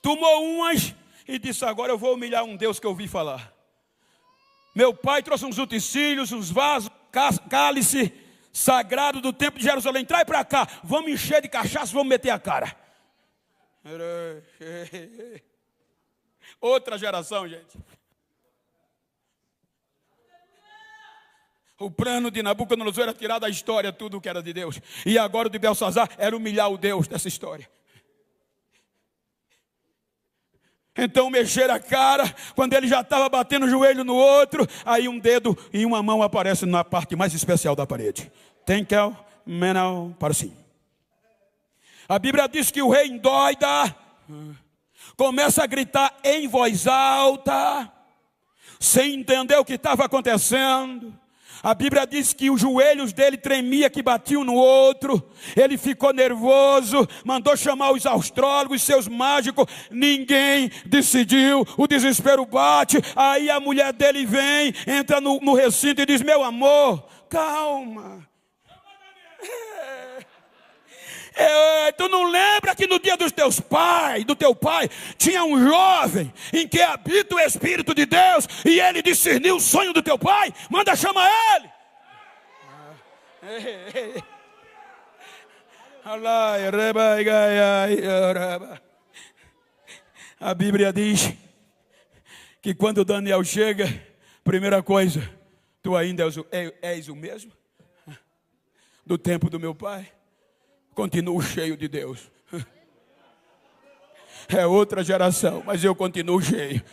A: Tomou umas e disse: agora eu vou humilhar um Deus que eu ouvi falar. Meu pai trouxe uns utensílios, uns vasos, cálice sagrado do templo de Jerusalém. Traz para cá, vamos encher de cachaça, vamos meter a cara. Outra geração, gente. O plano de Nabucodonosor era tirar da história tudo o que era de Deus. E agora o de Belsazar era humilhar o Deus dessa história. Então mexer a cara, quando ele já estava batendo o joelho no outro, aí um dedo e uma mão aparece na parte mais especial da parede. Tenkel, menal, para sim. A Bíblia diz que o rei endoida, começa a gritar em voz alta, sem entender o que estava acontecendo. A Bíblia diz que os joelhos dele tremia, que batiam no outro. Ele ficou nervoso, mandou chamar os astrólogos, seus mágicos. Ninguém decidiu, o desespero bate. Aí a mulher dele vem, entra no recinto e diz: meu amor, calma. Tu não lembra que no dia dos teus pais, do teu pai, tinha um jovem em que habita o Espírito de Deus e ele discerniu o sonho do teu pai? Manda chamar ele. A Bíblia diz que quando Daniel chega, primeira coisa: tu ainda és o mesmo do tempo do meu pai? Continuo cheio de Deus. É outra geração, mas eu continuo cheio.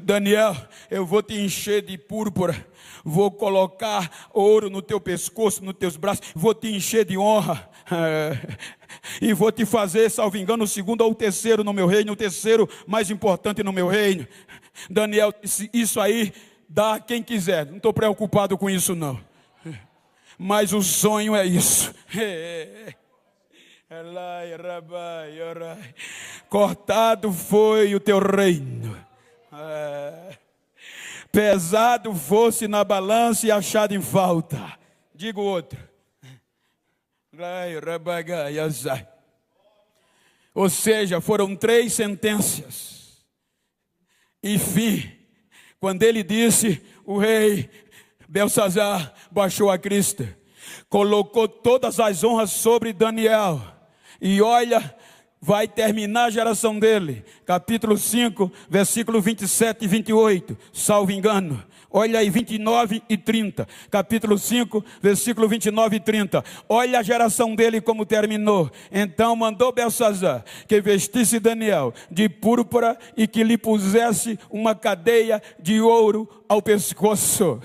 A: Daniel, eu vou te encher de púrpura, vou colocar ouro no teu pescoço, nos teus braços, vou te encher de honra, e vou te fazer, salvo engano, o segundo ou o terceiro no meu reino, o terceiro mais importante no meu reino. Daniel disse: isso aí dá a quem quiser, não estou preocupado com isso não. Mas o sonho é isso. Cortado foi o teu reino, pesado fosse na balança e achado em falta. Digo outro. Ou seja, foram 3 sentenças. E fim, quando ele disse, o rei Belsazar baixou a crista, colocou todas as honras sobre Daniel, e olha, vai terminar a geração dele, capítulo 5, versículo 27 e 28, salvo engano. Olha aí, 29 e 30, capítulo 5, versículo 29 e 30. Olha a geração dele como terminou. Então mandou Belsazar que vestisse Daniel de púrpura e que lhe pusesse uma cadeia de ouro ao pescoço.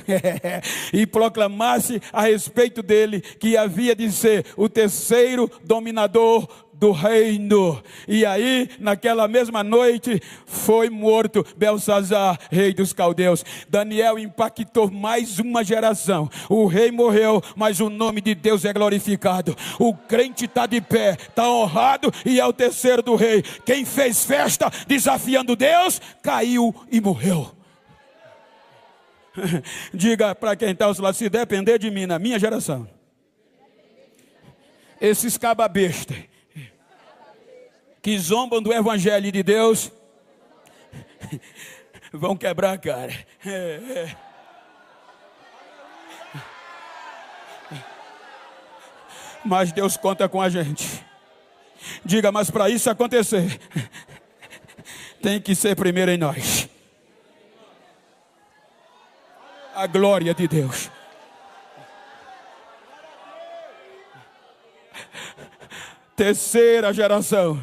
A: E proclamasse a respeito dele que havia de ser o terceiro dominador do reino. E aí, naquela mesma noite, foi morto Belsazar, rei dos caldeus. Daniel impactou mais uma geração. O rei morreu, mas o nome de Deus é glorificado. O crente está de pé, está honrado e é o terceiro do rei. Quem fez festa desafiando Deus, caiu e morreu. Diga para quem está ao seu lado: se depender de mim na minha geração, esses cababestas que zombam do evangelho de Deus vão quebrar a cara. Mas Deus conta com a gente. Diga: mas para isso acontecer, tem que ser primeiro em nós a glória de Deus. Terceira geração.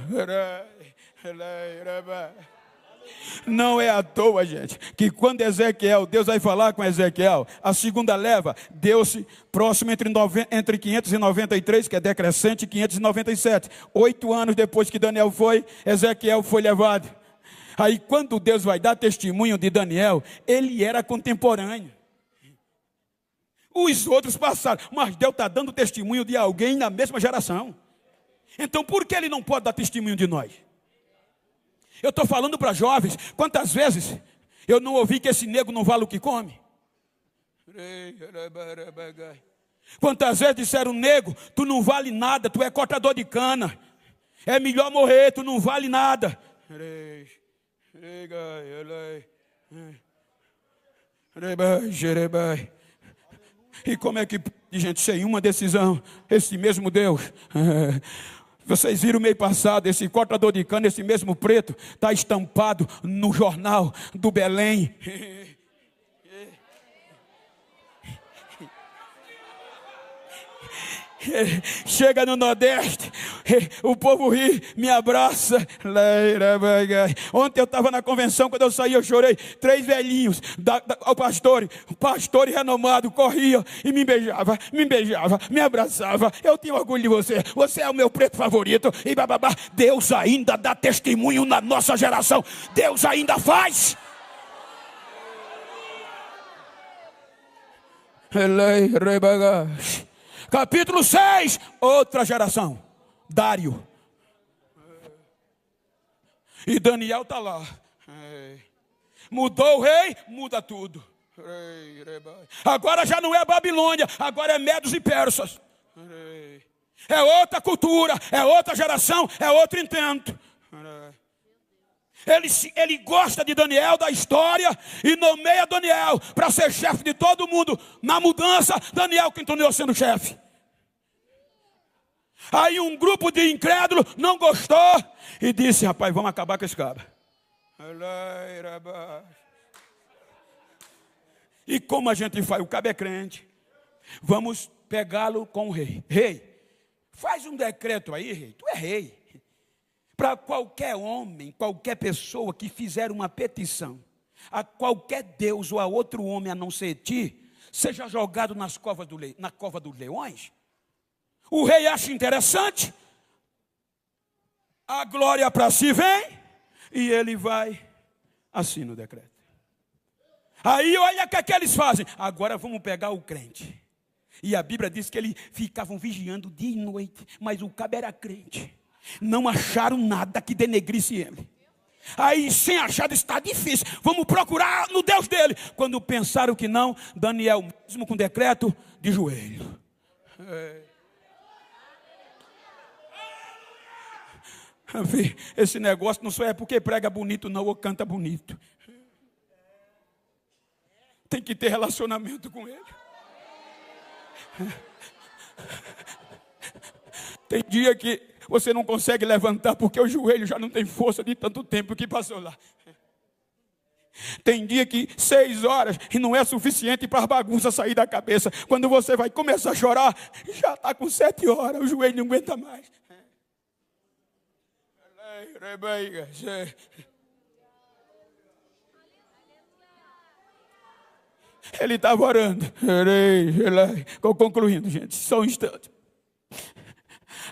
A: Não é à toa, gente, que quando Ezequiel, Deus vai falar com Ezequiel, a segunda leva deu-se próximo entre 593, que é decrescente, e 597. 8 anos depois que Daniel foi, Ezequiel foi levado. Aí quando Deus vai dar testemunho de Daniel, ele era contemporâneo. Os outros passaram, mas Deus está dando testemunho de alguém na mesma geração. Então por que ele não pode dar testemunho de nós? Eu estou falando para jovens, quantas vezes eu não ouvi que esse nego não vale o que come? Quantas vezes disseram, nego, tu não vale nada, tu é cortador de cana, é melhor morrer, tu não vale nada. E como é que, gente, sem uma decisão, esse mesmo Deus, vocês viram mês passado, esse cortador de cana, esse mesmo preto, está estampado no jornal do Belém. Chega no Nordeste, o povo ri, me abraça. Ontem eu estava na convenção, quando eu saí eu chorei. 3 velhinhos, o pastor renomado, corria e me beijava, me abraçava. Eu tenho orgulho de você, você é o meu preto favorito. E bababá, Deus ainda dá testemunho na nossa geração, Deus ainda faz. Capítulo 6, outra geração, Dário. E Daniel está lá. Mudou o rei, muda tudo. Agora já não é Babilônia, agora é Medos e Persas. É outra cultura, é outra geração, é outro intento. Ele gosta de Daniel, da história, e nomeia Daniel para ser chefe de todo mundo. Na mudança, Daniel continuou sendo chefe. Aí um grupo de incrédulos não gostou e disse, rapaz, vamos acabar com esse cara. E como a gente faz? O cabo é crente. Vamos pegá-lo com o rei. Rei, faz um decreto aí, rei. Tu é rei. Para qualquer homem, qualquer pessoa que fizer uma petição a qualquer Deus ou a outro homem a não ser ti, seja jogado na cova dos leões. O rei acha interessante, a glória para si vem, e ele vai, assina o decreto. Aí olha o que eles fazem, agora vamos pegar o crente. E a Bíblia diz que eles ficavam vigiando dia e noite, mas o cabo era crente. Não acharam nada que denegrisse ele. Aí sem achar, está difícil, vamos procurar no Deus dele. Quando pensaram que não, Daniel, mesmo com decreto, de joelho. Esse negócio não só é porque prega bonito não, ou canta bonito. Tem que ter relacionamento com ele. Tem dia que você não consegue levantar porque o joelho já não tem força de tanto tempo que passou lá. Tem dia que 6 horas e não é suficiente para a bagunça sair da cabeça. Quando você vai começar a chorar, já está com 7 horas, o joelho não aguenta mais. Ele estava orando. Estou concluindo, gente, só um instante.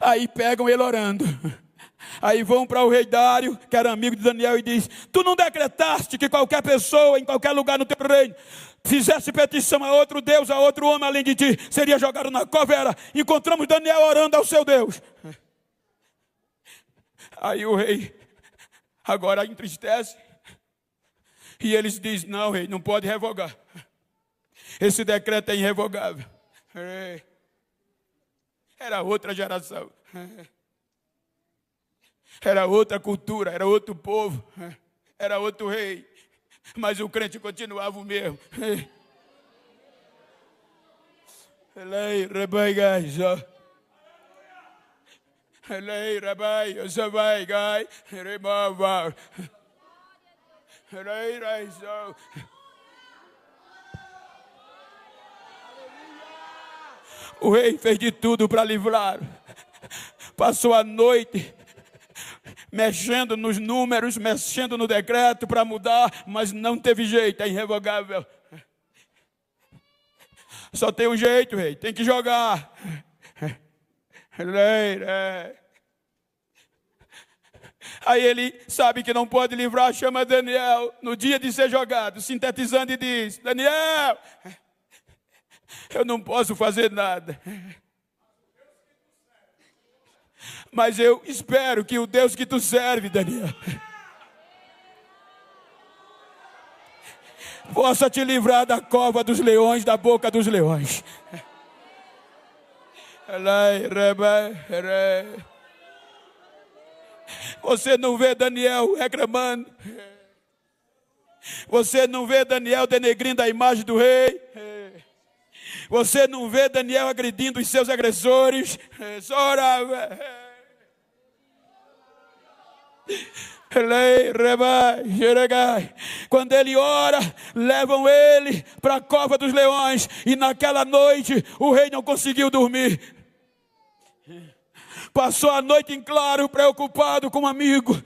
A: Aí pegam ele orando. Aí vão para o rei Dário, que era amigo de Daniel, e diz: tu não decretaste que qualquer pessoa, em qualquer lugar no teu reino, fizesse petição a outro Deus, a outro homem além de ti, seria jogado na cova? Encontramos Daniel orando ao seu Deus. Aí o rei agora entristece, e eles dizem: não, rei, não pode revogar. Esse decreto é irrevogável. Era outra geração. Era outra cultura, era outro povo, era outro rei. Mas o crente continuava o mesmo. O rei fez de tudo para livrar. Passou a noite mexendo nos números, mexendo no decreto para mudar, mas não teve jeito, é irrevogável. Só tem um jeito, rei, tem que jogar. Aí ele sabe que não pode livrar, chama Daniel no dia de ser jogado, sintetizando, e diz: Daniel, eu não posso fazer nada. Mas eu espero que o Deus que tu serve, Daniel, possa te livrar da cova dos leões, da boca dos leões. Você não vê Daniel reclamando. Você não vê Daniel denegrindo a imagem do rei. Você não vê Daniel agredindo os seus agressores. Quando ele ora, levam ele para a cova dos leões. E naquela noite o rei não conseguiu dormir. Passou a noite em claro, preocupado com um amigo,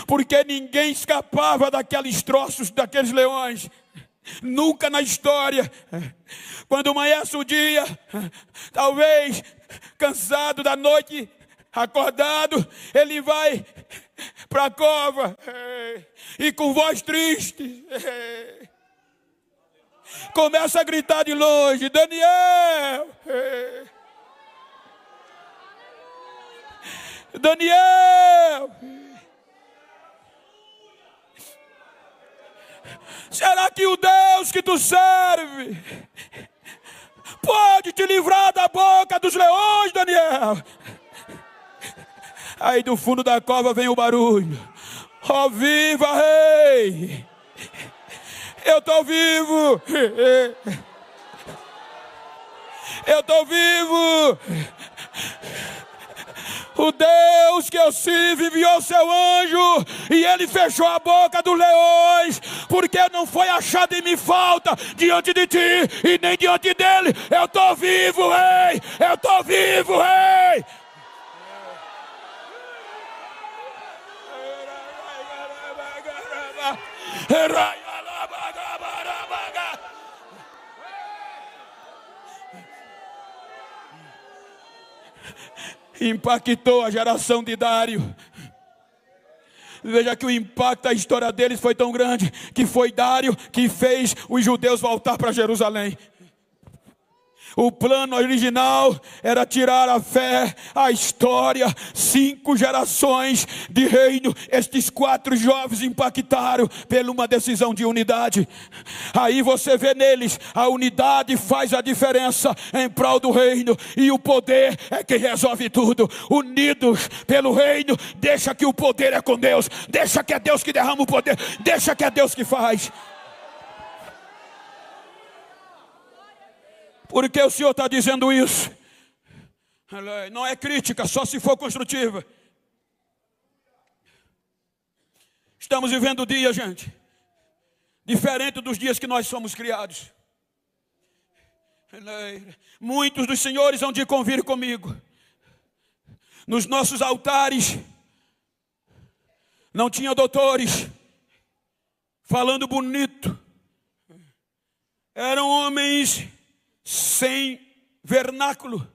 A: porque ninguém escapava daqueles troços, daqueles leões. Nunca na história. Quando amanhece o dia, talvez cansado da noite, acordado, ele vai para a cova e com voz triste começa a gritar de longe: Daniel! Daniel! Será que o Deus que tu serve pode te livrar da boca dos leões, Daniel? Aí do fundo da cova vem o barulho: ó, viva rei! Eu estou vivo! Eu estou vivo! O Deus que eu sirvo enviou seu anjo e ele fechou a boca dos leões, porque não foi achado em mim falta diante de ti e nem diante dele. Eu estou vivo, rei! Eu estou vivo, rei! Impactou a geração de Dário. Veja que o impacto da história deles foi tão grande que foi Dário que fez os judeus voltar para Jerusalém. O plano original era tirar a fé, a história, 5 gerações de reino. Estes 4 jovens impactaram por uma decisão de unidade. Aí você vê neles, a unidade faz a diferença em prol do reino. E o poder é quem resolve tudo. Unidos pelo reino, deixa que o poder é com Deus. Deixa que é Deus que derrama o poder. Deixa que é Deus que faz. Por que o Senhor está dizendo isso? Não é crítica, só se for construtiva. Estamos vivendo dias, gente, diferente dos dias que nós somos criados. Muitos dos senhores hão de convir comigo. Nos nossos altares não tinha doutores falando bonito. Eram homens sem vernáculo,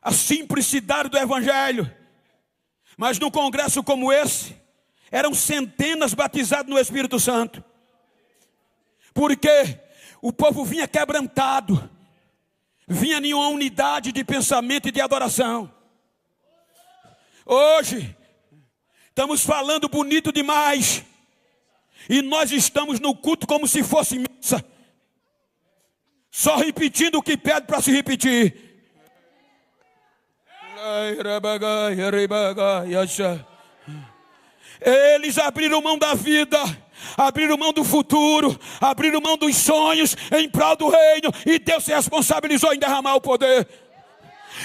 A: a simplicidade do evangelho. Mas num congresso como esse, eram centenas batizados no Espírito Santo, porque o povo vinha quebrantado, vinha em uma unidade de pensamento e de adoração. Hoje estamos falando bonito demais, e nós estamos no culto como se fosse missa, só repetindo o que pede para se repetir. Eles abriram mão da vida, abriram mão do futuro, abriram mão dos sonhos em prol do reino, e Deus se responsabilizou em derramar o poder.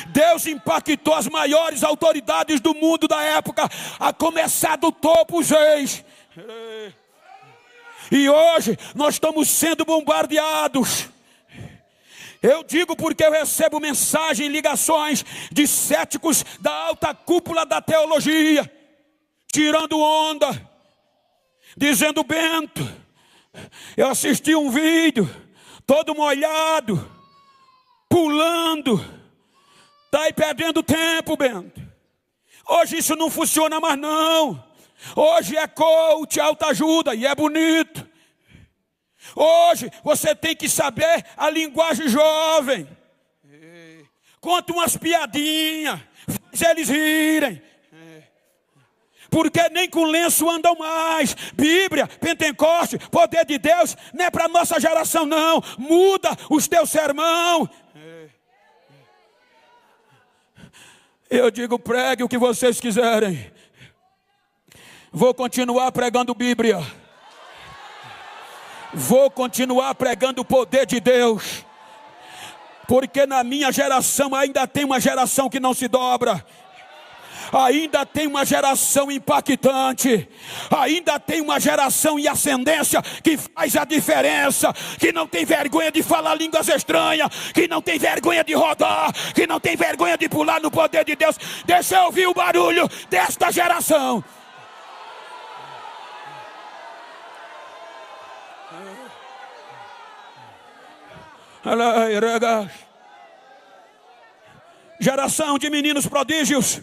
A: Deus impactou as maiores autoridades do mundo da época, a começar do topo os reis. E hoje nós estamos sendo bombardeados. Eu digo porque eu recebo mensagem e ligações de céticos da alta cúpula da teologia, tirando onda, dizendo: Bento, eu assisti um vídeo, todo molhado, pulando, está aí perdendo tempo, Bento. Hoje isso não funciona mais não. Hoje é coach, autoajuda, e é bonito. Hoje você tem que saber a linguagem jovem. Conta umas piadinhas, faz eles rirem. Porque nem com lenço andam mais. Bíblia, Pentecoste, poder de Deus, não é para nossa geração não. Muda os teus sermão. Eu digo, pregue o que vocês quiserem. Vou continuar pregando Bíblia. Vou continuar pregando o poder de Deus. Porque na minha geração ainda tem uma geração que não se dobra. Ainda tem uma geração impactante. Ainda tem uma geração em ascendência que faz a diferença. Que não tem vergonha de falar línguas estranhas. Que não tem vergonha de rodar. Que não tem vergonha de pular no poder de Deus. Deixa eu ouvir o barulho desta geração. Geração de meninos prodígios.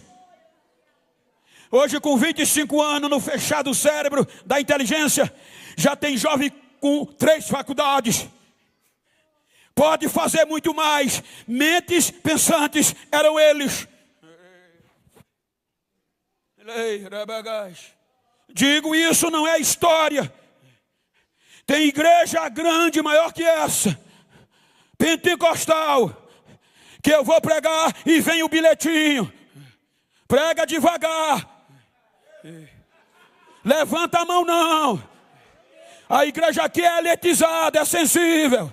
A: Hoje com 25 anos no fechado cérebro da inteligência, já tem jovem com 3 faculdades. Pode fazer muito mais. Mentes pensantes eram eles. Digo, isso não é história. Tem igreja grande, maior que essa, pentecostal, que eu vou pregar e vem o bilhetinho. Prega devagar. Levanta a mão não. A igreja aqui é eletizada, é sensível.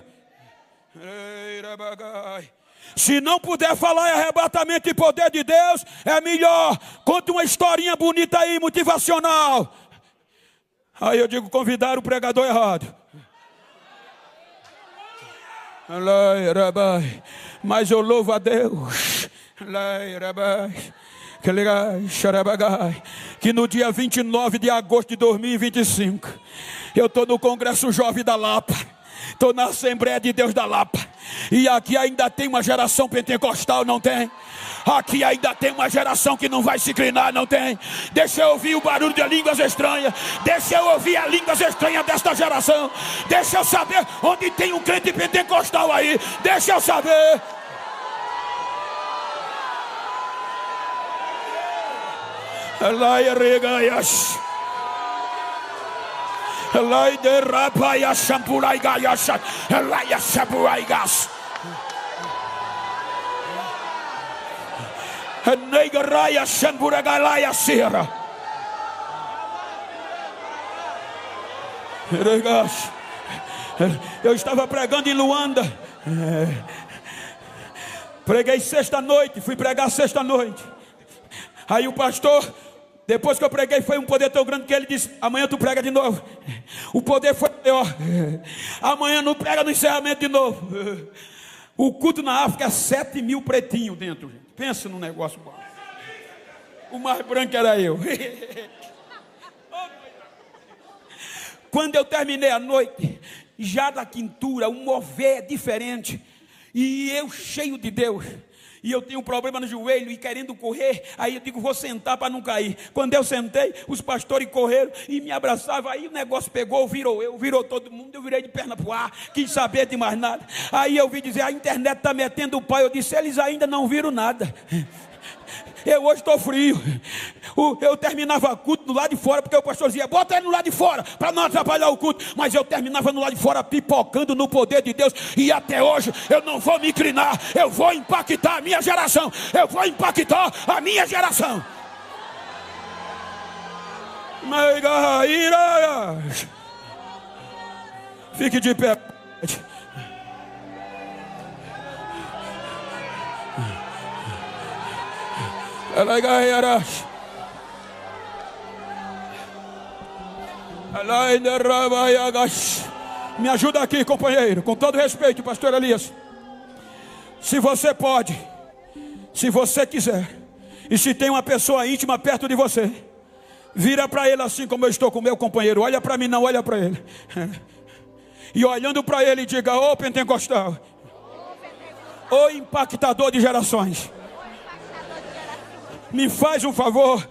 A: Se não puder falar em arrebatamento e poder de Deus, é melhor. Conta uma historinha bonita aí, motivacional. Aí eu digo, convidar o pregador errado. Mas eu louvo a Deus. Que no dia 29 de agosto de 2025, eu estou no Congresso Jovem da Lapa. Estou na Assembleia de Deus da Lapa. E aqui ainda tem uma geração pentecostal, não tem? Aqui ainda tem uma geração que não vai se inclinar, não tem? Deixa eu ouvir o barulho de línguas estranhas. Deixa eu ouvir as línguas estranhas desta geração. Deixa eu saber onde tem um crente pentecostal aí. Deixa eu saber. Eu estava pregando em Luanda. Preguei sexta-noite, fui pregar sexta-noite. Aí o pastor, depois que eu preguei, foi um poder tão grande que ele disse, amanhã tu prega de novo. O poder foi maior. Amanhã não prega no encerramento de novo. O culto na África é 7.000 pretinhos dentro, gente. Pensa num negócio bom. O mais branco era eu. Quando eu terminei a noite, já da quintura, um mover diferente. E eu cheio de Deus. E eu tenho um problema no joelho e querendo correr. Aí eu digo, vou sentar para não cair. Quando eu sentei, os pastores correram e me abraçavam. Aí o negócio pegou, virou todo mundo. Eu virei de perna para o ar, quis saber de mais nada. Aí eu vi dizer, a internet está metendo o pau. Eu disse, eles ainda não viram nada. Eu hoje estou frio. Eu terminava o culto do lado de fora, porque o pastor dizia, bota ele no lado de fora, para não atrapalhar o culto. Mas eu terminava no lado de fora, pipocando no poder de Deus. E até hoje eu não vou me inclinar. Eu vou impactar a minha geração. Eu vou impactar a minha geração. Fique de pé. Me ajuda aqui, companheiro, com todo respeito, pastor Elias. Se você pode, se você quiser, e se tem uma pessoa íntima perto de você, vira para ele assim como eu estou com o meu companheiro. Olha para mim, não olha para ele. E olhando para ele, diga, ô pentecostal, ô impactador de gerações, me faz um favor.